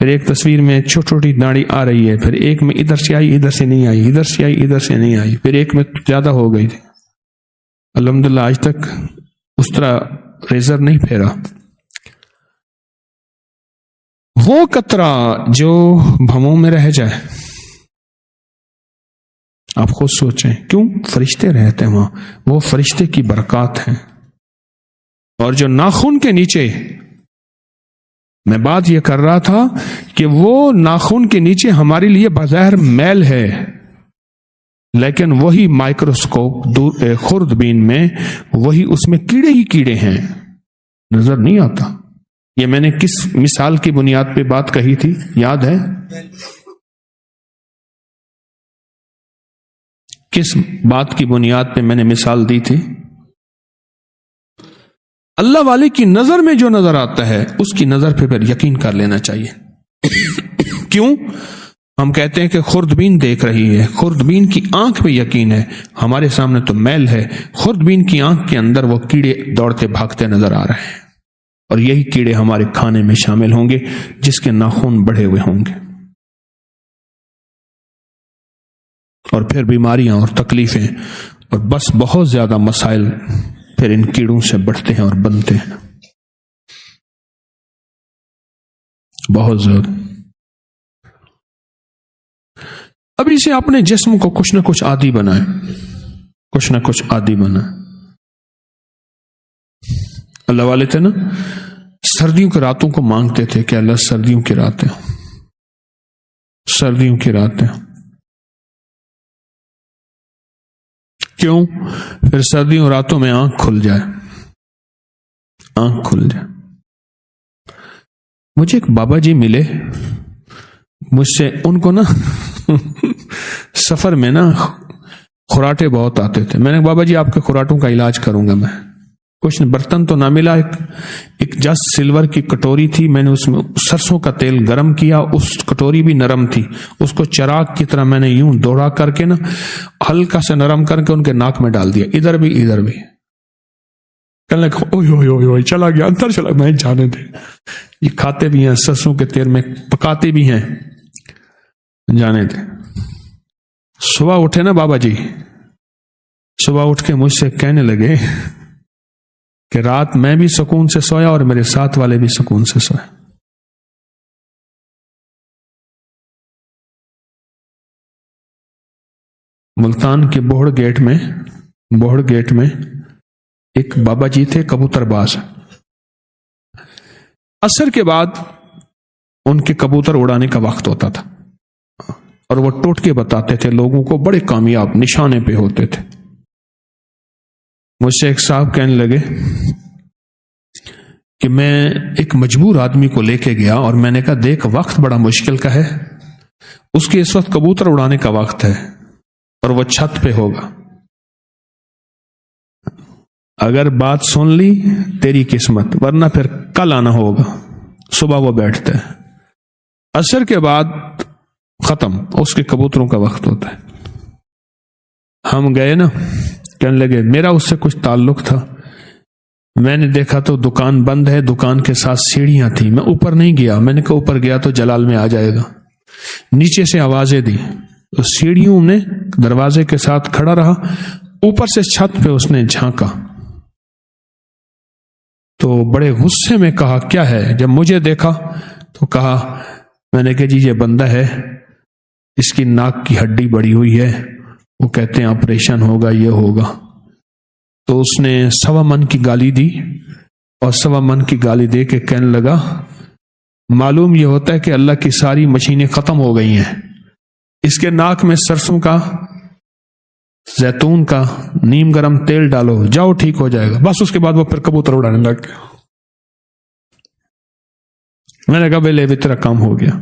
پھر ایک تصویر میں چھوٹی چھوٹی داڑھی آ رہی ہے، پھر ایک میں ادھر سے آئی ادھر سے نہیں آئی، ادھر سے آئی ادھر سے نہیں آئی، پھر ایک میں زیادہ ہو گئی تھی. الحمدللہ آج تک اس طرح ریزر نہیں پھیرا. وہ قطرہ جو بھووں میں رہ جائے، آپ خود سوچیں، کیوں؟ فرشتے رہتے ہیں وہاں، وہ فرشتے کی برکات ہیں. اور جو ناخن کے نیچے، میں بات یہ کر رہا تھا کہ وہ ناخن کے نیچے ہمارے لیے بظاہر میل ہے، لیکن وہی مائکروسکوپ خوردبین میں وہی اس میں کیڑے ہی کیڑے ہیں، نظر نہیں آتا. یہ میں نے کس مثال کی بنیاد پہ بات کہی تھی، یاد ہے؟ کس بات کی بنیاد پہ میں نے مثال دی تھی؟ اللہ والے کی نظر میں جو نظر آتا ہے اس کی نظر پہ پھر یقین کر لینا چاہیے. کیوں؟ ہم کہتے ہیں کہ خوردبین دیکھ رہی ہے، خوردبین کی آنکھ پہ یقین ہے، ہمارے سامنے تو میل ہے. خوردبین کی آنکھ کے اندر وہ کیڑے دوڑتے بھاگتے نظر آ رہے ہیں، اور یہی کیڑے ہمارے کھانے میں شامل ہوں گے جس کے ناخن بڑھے ہوئے ہوں گے. اور پھر بیماریاں اور تکلیفیں اور بس بہت زیادہ مسائل پھر ان کیڑوں سے بڑھتے ہیں اور بنتے ہیں بہت زیادہ. ابھی سے اپنے جسم کو کچھ نہ کچھ عادی بنائیں، کچھ نہ کچھ عادی بنائیں. اللہ والے تھے نا، سردیوں کی راتوں کو مانگتے تھے کہ اللہ سردیوں کی راتیں، سردیوں کی راتیں. کیوں؟ پھر سردیوں راتوں میں آنکھ کھل جائے، آنکھ کھل جائے. مجھے ایک بابا جی ملے، مجھ سے ان کو نا سفر میں نا خراٹے بہت آتے تھے. میں نے بابا جی آپ کے خراٹوں کا علاج کروں گا. میں کچھ برتن تو نہ ملا، ایک جس سلور کی کٹوری تھی، میں نے اس میں سرسوں کا تیل گرم کیا، اس کٹوری بھی نرم تھی، اس کو چراغ کی طرح میں نے یوں دوڑا کر کے نا ہلکا سے نرم کر کے ان کے ناک میں ڈال دیا، ادھر بھی ادھر بھی. کہنے لگا اوئے چلا گیا اندر چلا. میں جانے دے، یہ کھاتے بھی ہیں سرسوں کے تیل میں، پکاتے بھی ہیں، جانے دے. صبح اٹھے نا بابا جی، صبح اٹھ کے مجھ سے کہنے لگے کہ رات میں بھی سکون سے سویا اور میرے ساتھ والے بھی سکون سے سوئے. ملتان کے بوہڑ گیٹ میں ایک بابا جی تھے کبوتر باز. عصر کے بعد ان کے کبوتر اڑانے کا وقت ہوتا تھا اور وہ ٹوٹکے بتاتے تھے لوگوں کو، بڑے کامیاب نشانے پہ ہوتے تھے. مجھ سے ایک صاحب کہنے لگے کہ میں ایک مجبور آدمی کو لے کے گیا اور میں نے کہا دیکھ وقت بڑا مشکل کا ہے، اس کے اس وقت کبوتر اڑانے کا وقت ہے اور وہ چھت پہ ہوگا، اگر بات سن لی تیری قسمت، ورنہ پھر کل آنا ہوگا۔ صبح وہ بیٹھتا ہے، عصر کے بعد ختم، اس کے کبوتروں کا وقت ہوتا ہے۔ ہم گئے نا، کہنے لگے میرا اس سے کچھ تعلق تھا، میں نے دیکھا تو دکان بند ہے، دکان کے ساتھ سیڑھیاں تھیں، میں اوپر نہیں گیا، میں نے کہا اوپر گیا تو جلال میں آ جائے گا، نیچے سے آوازیں دی، تو سیڑھیوں نے دروازے کے ساتھ کھڑا رہا، اوپر سے چھت پہ اس نے جھانکا تو بڑے غصے میں کہا کیا ہے؟ جب مجھے دیکھا تو کہا، میں نے کہا جی یہ بندہ ہے، اس کی ناک کی ہڈی بڑی ہوئی ہے، وہ کہتے ہیں آپریشن ہوگا، یہ ہوگا۔ تو اس نے 1.25 من کی گالی دی، اور 1.25 من کی گالی دے کے کہنے لگا معلوم یہ ہوتا ہے کہ اللہ کی ساری مشینیں ختم ہو گئی ہیں، اس کے ناک میں سرسوں کا، زیتون کا نیم گرم تیل ڈالو، جاؤ ٹھیک ہو جائے گا۔ بس اس کے بعد وہ پھر کبوتر اڑانے لگ گیا۔ میں نے کہا بھائی لے تیرا کام ہو گیا۔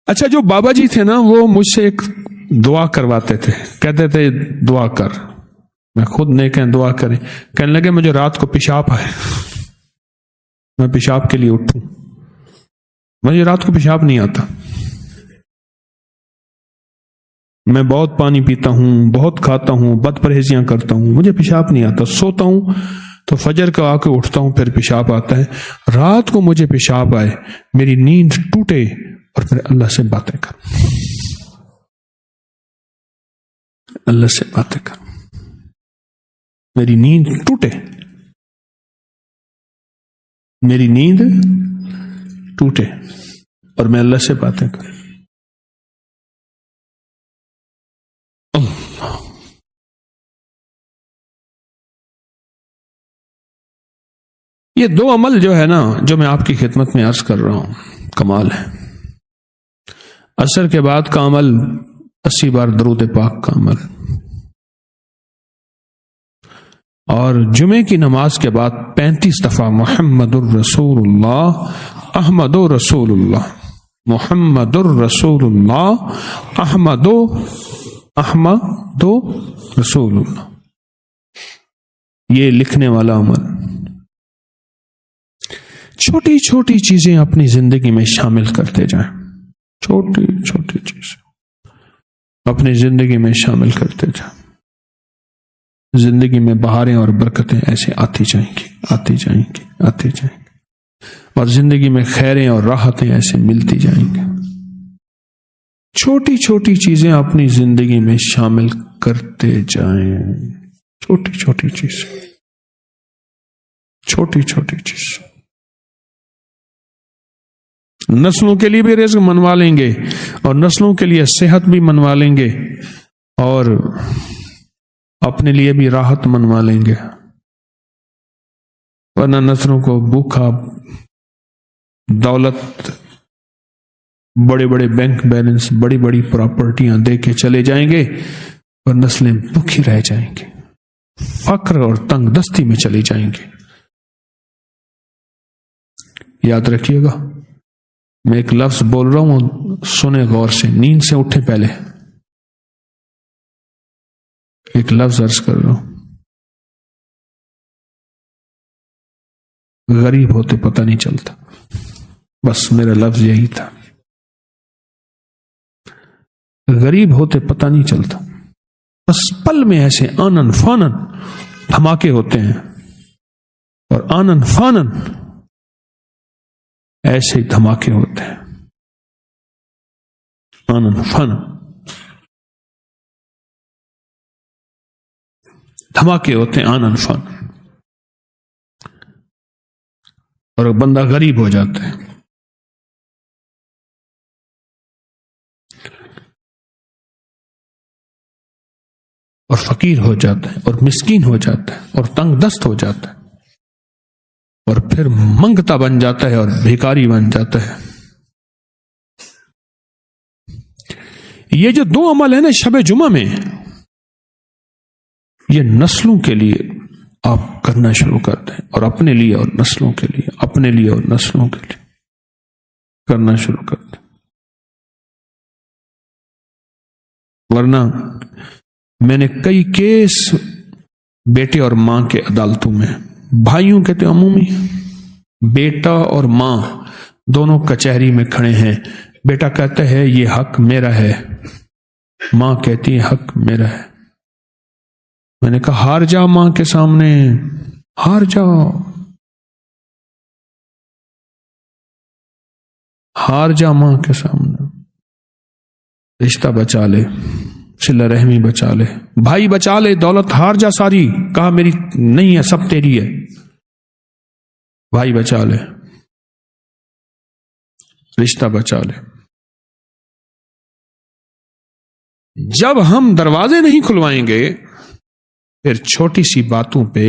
اچھا جو بابا جی تھے نا، وہ مجھ سے ایک دعا کرواتے تھے، کہتے تھے دعا کر، میں خود نہیں کہیں دعا کریں، کہنے لگے مجھے رات کو پیشاب آئے، میں پیشاب کے لیے اٹھوں، مجھے رات کو پیشاب نہیں آتا، میں بہت پانی پیتا ہوں، بہت کھاتا ہوں، بد پرہیزیاں کرتا ہوں، مجھے پیشاب نہیں آتا، سوتا ہوں تو فجر کا آ کے اٹھتا ہوں پھر پیشاب آتا ہے، رات کو مجھے پیشاب آئے، میری نیند ٹوٹے اور پھر اللہ سے باتیں کروں، اللہ سے باتیں کروں، میری نیند ٹوٹے، میری نیند ٹوٹے اور میں اللہ سے باتیں کروں۔ یہ 2 عمل جو ہے نا، جو میں آپ کی خدمت میں عرض کر رہا ہوں، کمال ہے۔ عصر کے بعد کا عمل 80 بار درود پاک کا عمل، اور جمعے کی نماز کے بعد 35 دفعہ محمد الرسول اللہ، احمد رسول اللہ، محمد الرسول اللہ، احمد رسول اللہ، یہ لکھنے والا عمل۔ چھوٹی چھوٹی چیزیں اپنی زندگی میں شامل کرتے جائیں، چھوٹی چھوٹی چیزیں اپنی زندگی میں شامل کرتے جائیں، زندگی میں بہاریں اور برکتیں ایسے آتی جائیں گی، آتی جائیں گی، آتی جائیں گی، اور زندگی میں خیریں اور راحتیں ایسے ملتی جائیں گی۔ چھوٹی چھوٹی چیزیں اپنی زندگی میں شامل کرتے جائیں، چھوٹی چھوٹی چیزیں، چھوٹی چھوٹی چیزیں، نسلوں کے لیے بھی رزق منوا لیں گے اور نسلوں کے لیے صحت بھی منوا لیں گے اور اپنے لیے بھی راحت منوا لیں گے، ورنہ نسلوں کو بھوکا، دولت، بڑے بڑے بینک بیلنس، بڑی بڑی پراپرٹیاں دے کے چلے جائیں گے اور نسلیں بھوکی رہ جائیں گے، فقر اور تنگ دستی میں چلی جائیں گے۔ یاد رکھیے گا، میں ایک لفظ بول رہا ہوں، سنیں غور سے، نیند سے اٹھے پہلے ایک لفظ عرض کر رہا ہوں، غریب ہوتے پتہ نہیں چلتا، بس میرا لفظ یہی تھا، غریب ہوتے پتہ نہیں چلتا، بس پل میں ایسے آنن فانن دھماکے ہوتے ہیں، اور آنن فانن ایسے دھماکے ہوتے ہیں، آنن فانن دھماکے ہوتے ہیں، آنن فانن، اور بندہ غریب ہو جاتا ہے۔ اور فقیر ہو جاتا ہے، اور مسکین ہو جاتا ہے، اور تنگ دست ہو جاتا ہے، اور پھر منگتا بن جاتا ہے اور بھیکاری بن جاتا ہے۔ یہ جو 2 عمل ہیں نا شب جمعہ میں، یہ نسلوں کے لیے آپ کرنا شروع کر دیں، اور اپنے لیے اور نسلوں کے لیے، اپنے لیے اور نسلوں کے لیے کرنا شروع کر دیں. ورنہ میں نے کئی کیس بیٹے اور ماں کے عدالتوں میں، بھائیوں کہتے عمومی، بیٹا اور ماں دونوں کچہری میں کھڑے ہیں، بیٹا کہتا ہے یہ حق میرا ہے، ماں کہتی ہے حق میرا ہے. میں نے کہا ہار جا ماں کے سامنے، ہار جاؤ، ہار جا ماں کے سامنے. رشتہ بچا لے، صلہ رحمی بچا لے، بھائی بچا لے، دولت ہار جا ساری، کہا میری نہیں ہے سب تیری ہے، بھائی بچا لے، رشتہ بچا لے. جب ہم دروازے نہیں کھلوائیں گے پھر چھوٹی سی باتوں پہ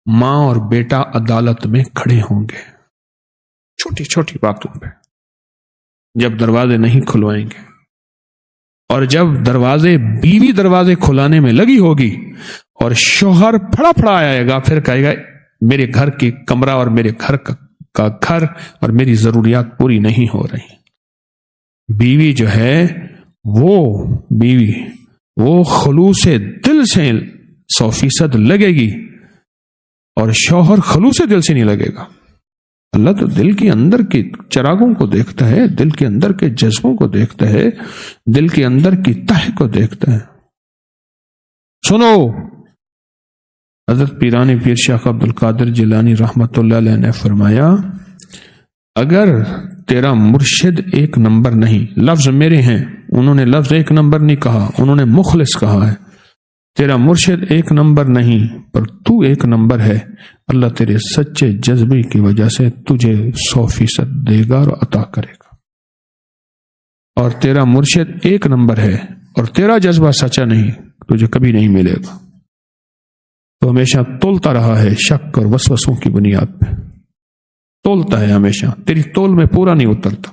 ماں اور بیٹا عدالت میں کھڑے ہوں گے، چھوٹی چھوٹی باتوں پہ جب دروازے نہیں کھلوائیں گے. اور جب بیوی دروازے کھلانے میں لگی ہوگی اور شوہر پھڑا پھڑا آئے گا، پھر کہے گا میرے گھر کی کمرہ اور میرے گھر کا گھر اور میری ضروریات پوری نہیں ہو رہی. بیوی جو ہے وہ خلوص دل سے 100% لگے گی، اور شوہر خلوص دل سے نہیں لگے گا. اللہ تو دل کے اندر کے چراغوں کو دیکھتا ہے، دل کے اندر کے جذبوں کو دیکھتا ہے، دل کے اندر کی تہ کو دیکھتا ہے. سنو، حضرت پیرانی پیر شیخ عبد القادر جیلانی رحمت اللہ علیہ نے فرمایا، اگر تیرا مرشد ایک نمبر نہیں، لفظ میرے ہیں، انہوں نے لفظ ایک نمبر نہیں کہا، انہوں نے مخلص کہا ہے، تیرا مرشد ایک نمبر نہیں پر تو ایک نمبر ہے، اللہ تیرے سچے جذبے کی وجہ سے تجھے 100% دے گا اور عطا کرے گا. اور تیرا مرشد ایک نمبر ہے اور تیرا جذبہ سچا نہیں، تجھے کبھی نہیں ملے گا. تو ہمیشہ تولتا رہا ہے شک اور وسوسوں کی بنیاد پہ، تولتا ہے ہمیشہ، تیری تول میں پورا نہیں اترتا،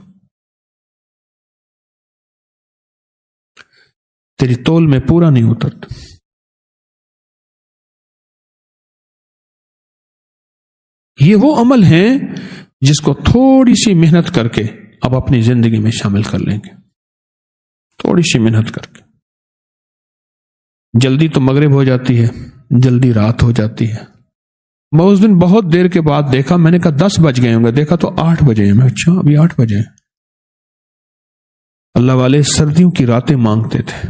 تیری تول میں پورا نہیں اترتا. یہ وہ عمل ہیں جس کو تھوڑی سی محنت کر کے اب اپنی زندگی میں شامل کر لیں گے، تھوڑی سی محنت کر کے. جلدی تو مغرب ہو جاتی ہے، جلدی رات ہو جاتی ہے. میں اس دن بہت دیر کے بعد دیکھا، میں نے کہا 10 بج گئے ہوں گے، دیکھا تو 8 بجے ہیں. میں اچھا ابھی 8 بجے ہیں. اللہ والے سردیوں کی راتیں مانگتے تھے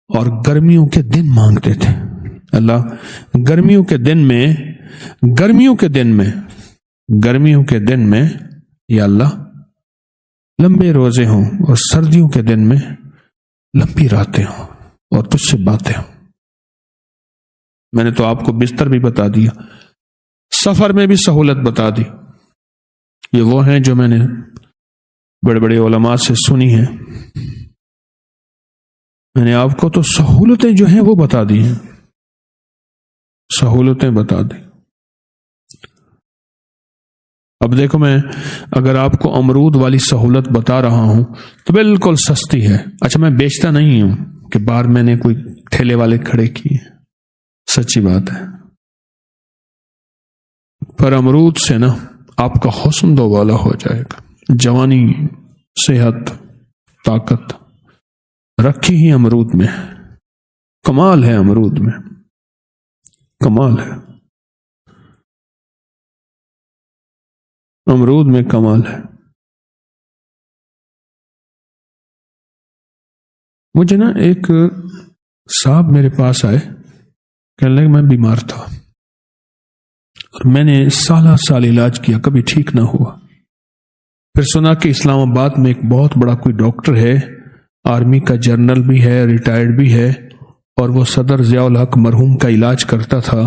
اور گرمیوں کے دن مانگتے تھے. اللہ گرمیوں کے دن میں یا اللہ لمبے روزے ہوں، اور سردیوں کے دن میں لمبی راتیں ہوں اور تجھ سے باتیں ہوں. میں نے تو آپ کو بستر بھی بتا دیا، سفر میں بھی سہولت بتا دی. یہ وہ ہیں جو میں نے بڑے بڑے علماء سے سنی ہیں. میں نے آپ کو تو سہولتیں جو ہیں وہ بتا دی ہیں، سہولتیں بتا دی. اب دیکھو، میں اگر آپ کو امرود والی سہولت بتا رہا ہوں تو بالکل سستی ہے. اچھا، میں بیچتا نہیں ہوں کہ باہر میں نے کوئی ٹھیلے والے کھڑے کیے، سچی بات ہے. پر امرود سے نا آپ کا حسن دوبالا ہو جائے گا. جوانی، صحت، طاقت رکھی ہی امرود میں. کمال ہے امرود میں، کمال ہے امرود میں، کمال ہے. مجھے نا ایک صاحب میرے پاس آئے، کہنے لگے میں بیمار تھا اور میں نے سال علاج کیا، کبھی ٹھیک نہ ہوا. پھر سنا کہ اسلام آباد میں ایک بہت بڑا کوئی ڈاکٹر ہے، آرمی کا جنرل بھی ہے، ریٹائرڈ بھی ہے، اور وہ صدر ضیاء الحق مرحوم کا علاج کرتا تھا.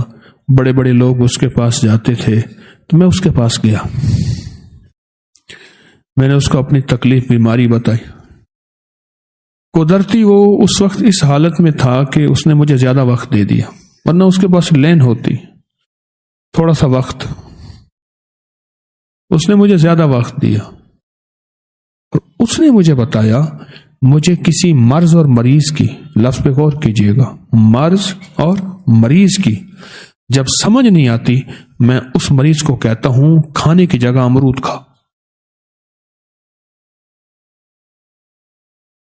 بڑے بڑے لوگ اس کے پاس جاتے تھے، تو میں اس کے پاس گیا. میں نے اس کو اپنی تکلیف، بیماری بتائی. قدرتی وہ اس وقت اس حالت میں تھا کہ اس نے مجھے زیادہ وقت دے دیا، ورنہ اس کے پاس لین ہوتی. تھوڑا سا وقت اس نے مجھے زیادہ وقت دیا، اور اس نے مجھے بتایا مجھے کسی مرض اور مریض کی، لفظ پہ غور کیجئے گا، مرض اور مریض کی جب سمجھ نہیں آتی میں اس مریض کو کہتا ہوں کھانے کی جگہ امرود کھا،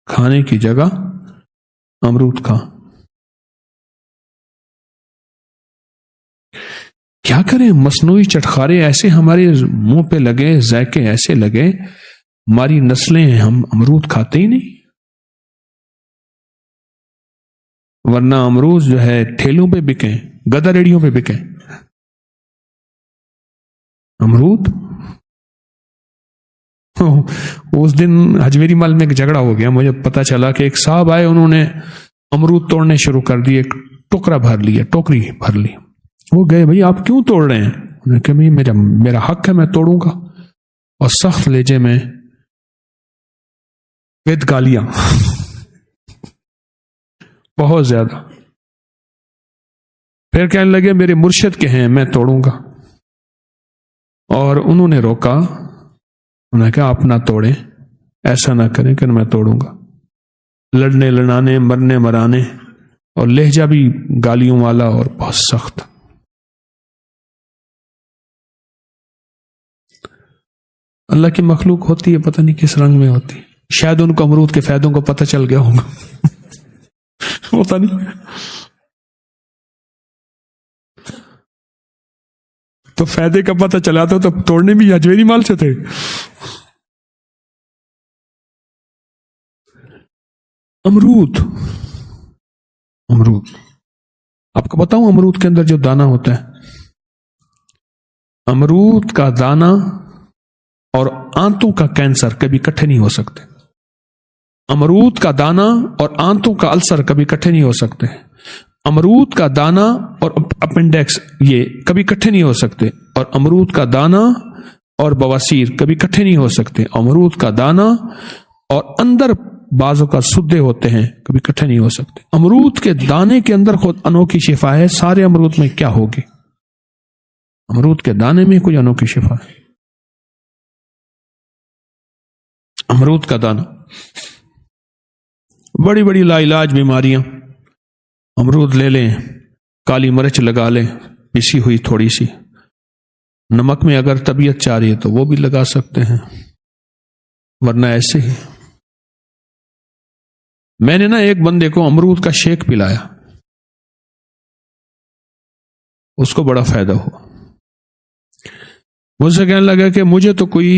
کھانے کی جگہ امرود کھا۔ کیا کریں، مصنوعی چٹخارے ایسے ہمارے منہ پہ لگے، ذائقے ایسے لگے، ہماری نسلیں ہم امرود کھاتے ہی نہیں۔ ورنہ امرود جو ہے ٹھیلوں پہ بکیں، گدا ریڑیوں پہ بکیں امرود۔ اس دن اجمیری مال میں ایک جھگڑا ہو گیا، مجھے پتا چلا کہ ایک صاحب آئے، انہوں نے امرود توڑنے شروع کر دیے، ایک ٹکڑا بھر لیا، ٹوکری بھر لی۔ وہ گئے، بھائی آپ کیوں توڑ رہے ہیں؟ انہوں نے کہا بھائی میرا حق ہے، میں توڑوں گا، اور سخت لہجے میں وید گالیاں بہت زیادہ۔ پھر کہنے لگے میرے مرشد کے ہیں، میں توڑوں گا، اور انہوں نے روکا، انہوں نے کہا آپ نہ توڑیں، ایسا نہ کریں کہ میں توڑوں گا۔ لڑنے لڑانے، مرنے مرانے، اور لہجہ بھی گالیوں والا اور بہت سخت۔ اللہ کی مخلوق ہوتی ہے، پتہ نہیں کس رنگ میں ہوتی، شاید ان کو امرود کے فائدوں کو پتہ چل گیا ہوگا پتہ نہیں۔ تو فائدے کا پتہ چلا تو توڑنے بھی اجمیری مال سے تھے۔ امرود آپ کو بتاؤں، امرود کے اندر جو دانہ ہوتا ہے، امرود کا دانہ اور آنتوں کا کینسر کبھی اکٹھے نہیں ہو سکتے۔ امرود کا دانہ اور آنتوں کا السر کبھی اکٹھے نہیں ہو سکتے۔ امرود کا دانہ اور اپنڈکس یہ کبھی اکٹھے نہیں ہو سکتے، اور امرود کا دانہ اور بواسیر کبھی اکٹھے نہیں ہو سکتے۔ امرود کا دانہ اور اندر بعضوں کا سدے ہوتے ہیں، کبھی اکٹھے نہیں ہو سکتے۔ امرود کے دانے کے اندر خود انوکھی شفا ہے۔ سارے امرود میں کیا ہوگی؟ امرود کے دانے میں کوئی انوکھی شفا ہے۔ امرود کا دانہ، بڑی بڑی لا علاج بیماریاں، امرود لے لیں، کالی مرچ لگا لیں پسی ہوئی تھوڑی سی، نمک میں اگر طبیعت چاہ رہی ہے تو وہ بھی لگا سکتے ہیں، ورنہ ایسے ہی۔ میں نے ایک بندے کو امرود کا شیک پلایا، اس کو بڑا فائدہ ہوا۔ مجھ سے کہنے لگا کہ مجھے تو کوئی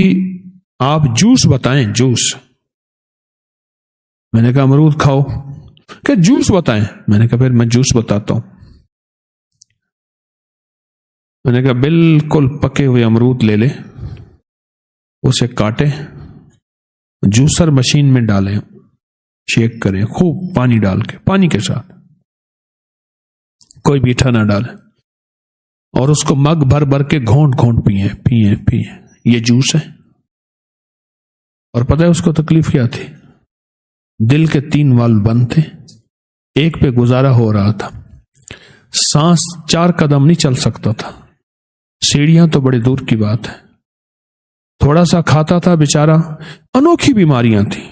آپ جوس بتائیں، جوس۔ میں نے کہا امرود کھاؤ، کہ جوس بتائیں۔ میں نے کہا پھر میں جوس بتاتا ہوں۔ میں نے کہا بالکل پکے ہوئے امرود لے لیں، اسے کاٹیں، جوسر مشین میں ڈالیں، شیک کریں خوب پانی ڈال کے، پانی کے ساتھ، کوئی میٹھا نہ ڈالیں، اور اس کو مگ بھر بھر کے گھونٹ گھونٹ پیئیں۔ یہ جوس ہے۔ اور پتہ ہے اس کو تکلیف کیا تھی؟ دل کے 3 والو بند تھے، ایک پہ گزارا ہو رہا تھا، سانس 4 قدم نہیں چل سکتا تھا، سیڑھیاں تو بڑے دور کی بات ہے، تھوڑا سا کھاتا تھا بیچارہ، انوکھی بیماریاں تھیں۔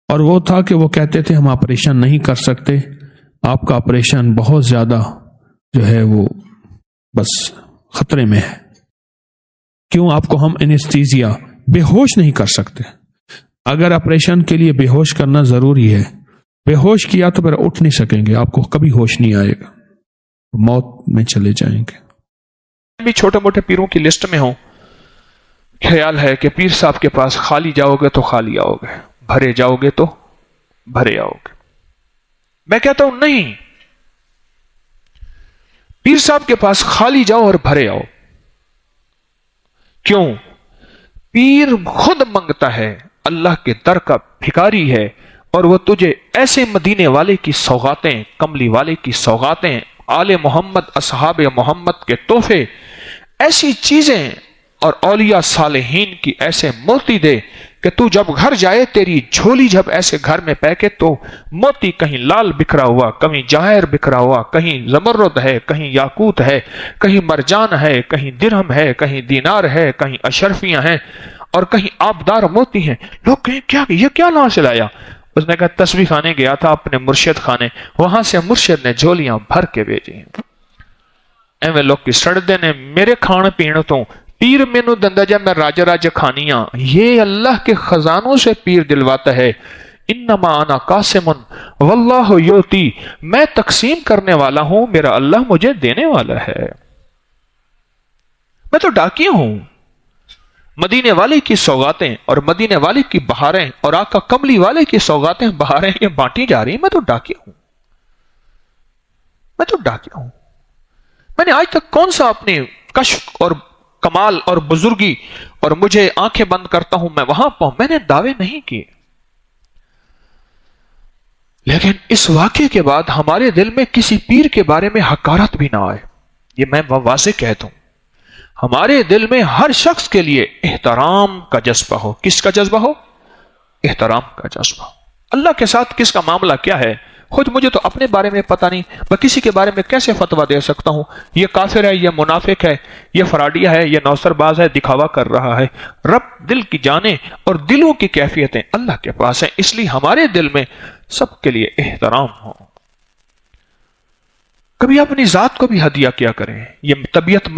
اور وہ تھا کہ وہ کہتے تھے ہم آپریشن نہیں کر سکتے، آپ کا آپریشن بہت زیادہ جو ہے وہ بس خطرے میں ہے، کیوں آپ کو ہم انیستھیزیا بے ہوش نہیں کر سکتے۔ اگر آپریشن کے لیے بے ہوش کرنا ضروری ہے، بے ہوش کیا تو پھر اٹھ نہیں سکیں گے، آپ کو کبھی ہوش نہیں آئے گا، موت میں چلے جائیں گے۔ بھی چھوٹے موٹے پیروں کی لسٹ میں ہوں، خیال ہے کہ پیر صاحب کے پاس خالی جاؤ گے تو خالی آؤ گے، بھرے جاؤ گے تو بھرے آؤ گے۔ میں کہتا ہوں نہیں، پیر صاحب کے پاس خالی جاؤ اور بھرے آؤ۔ کیوں؟ پیر خود منگتا ہے، اللہ کے در کا بھکاری ہے، اور وہ تجھے ایسے مدینے والے کی سوغاتیں، کملی والے کی سوغاتیں، آل محمد اصحاب محمد کے تحفے، ایسی چیزیں اور اولیاء صالحین کی ایسے موتی دے کہ تو جب گھر جائے، تیری جھولی جب ایسے گھر میں پیکے تو موتی کہیں لال بکھرا ہوا، کہیں جواہر بکھرا ہوا، کہیں زمرد ہے، کہیں یاقوت ہے، کہیں مرجان ہے، کہیں درہم ہے، کہیں دینار ہے، کہیں اشرفیاں ہیں، اور کہیں آبدار موتی ہیں۔ لوگ کہیں کیا یہ کیا لا سے لایا؟ اس نے کہا تسبیح خانے گیا تھا اپنے مرشد خانے، وہاں سے مرشد نے جھولیاں بھر کے بھیجی. ایویں لوگ کی سڑدے نے میرے کھان پین تو پیر مینو دندا جا میں راجہ راجہ کھانیاں. یہ اللہ کے خزانوں سے پیر دلواتا ہے. انما انا قاسم واللہ یؤتی، میں تقسیم کرنے والا ہوں، میرا اللہ مجھے دینے والا ہے. میں تو ڈاکیا ہوں. مدینے والے کی سوغاتیں اور مدینے والے کی بہاریں اور آقا کملی والے کی سوغاتیں بہاریں یہ بانٹی جا رہی ہیں. میں تو ڈاکیا ہوں، میں تو ڈاکیا ہوں. میں نے آج تک کون سا اپنی کشف اور کمال اور بزرگی اور مجھے آنکھیں بند کرتا ہوں میں وہاں پہنچ، میں نے دعوے نہیں کیے. لیکن اس واقعے کے بعد ہمارے دل میں کسی پیر کے بارے میں حقارت بھی نہ آئے. یہ میں واضح کہتا ہوں، ہمارے دل میں ہر شخص کے لیے احترام کا جذبہ ہو. کس کا جذبہ ہو؟ احترام کا جذبہ. اللہ کے ساتھ کس کا معاملہ کیا ہے؟ خود مجھے تو اپنے بارے میں پتہ نہیں، میں کسی کے بارے میں کیسے فتویٰ دے سکتا ہوں؟ یہ کافر ہے، یہ منافق ہے، یہ فراڈیا ہے، یہ نوسر باز ہے، دکھاوا کر رہا ہے. رب دل کی جانیں اور دلوں کی کیفیتیں اللہ کے پاس ہیں. اس لیے ہمارے دل میں سب کے لیے احترام ہو. کبھی اپنی ذات کو بھی ہدیہ کیا کریں. یہ طبیعت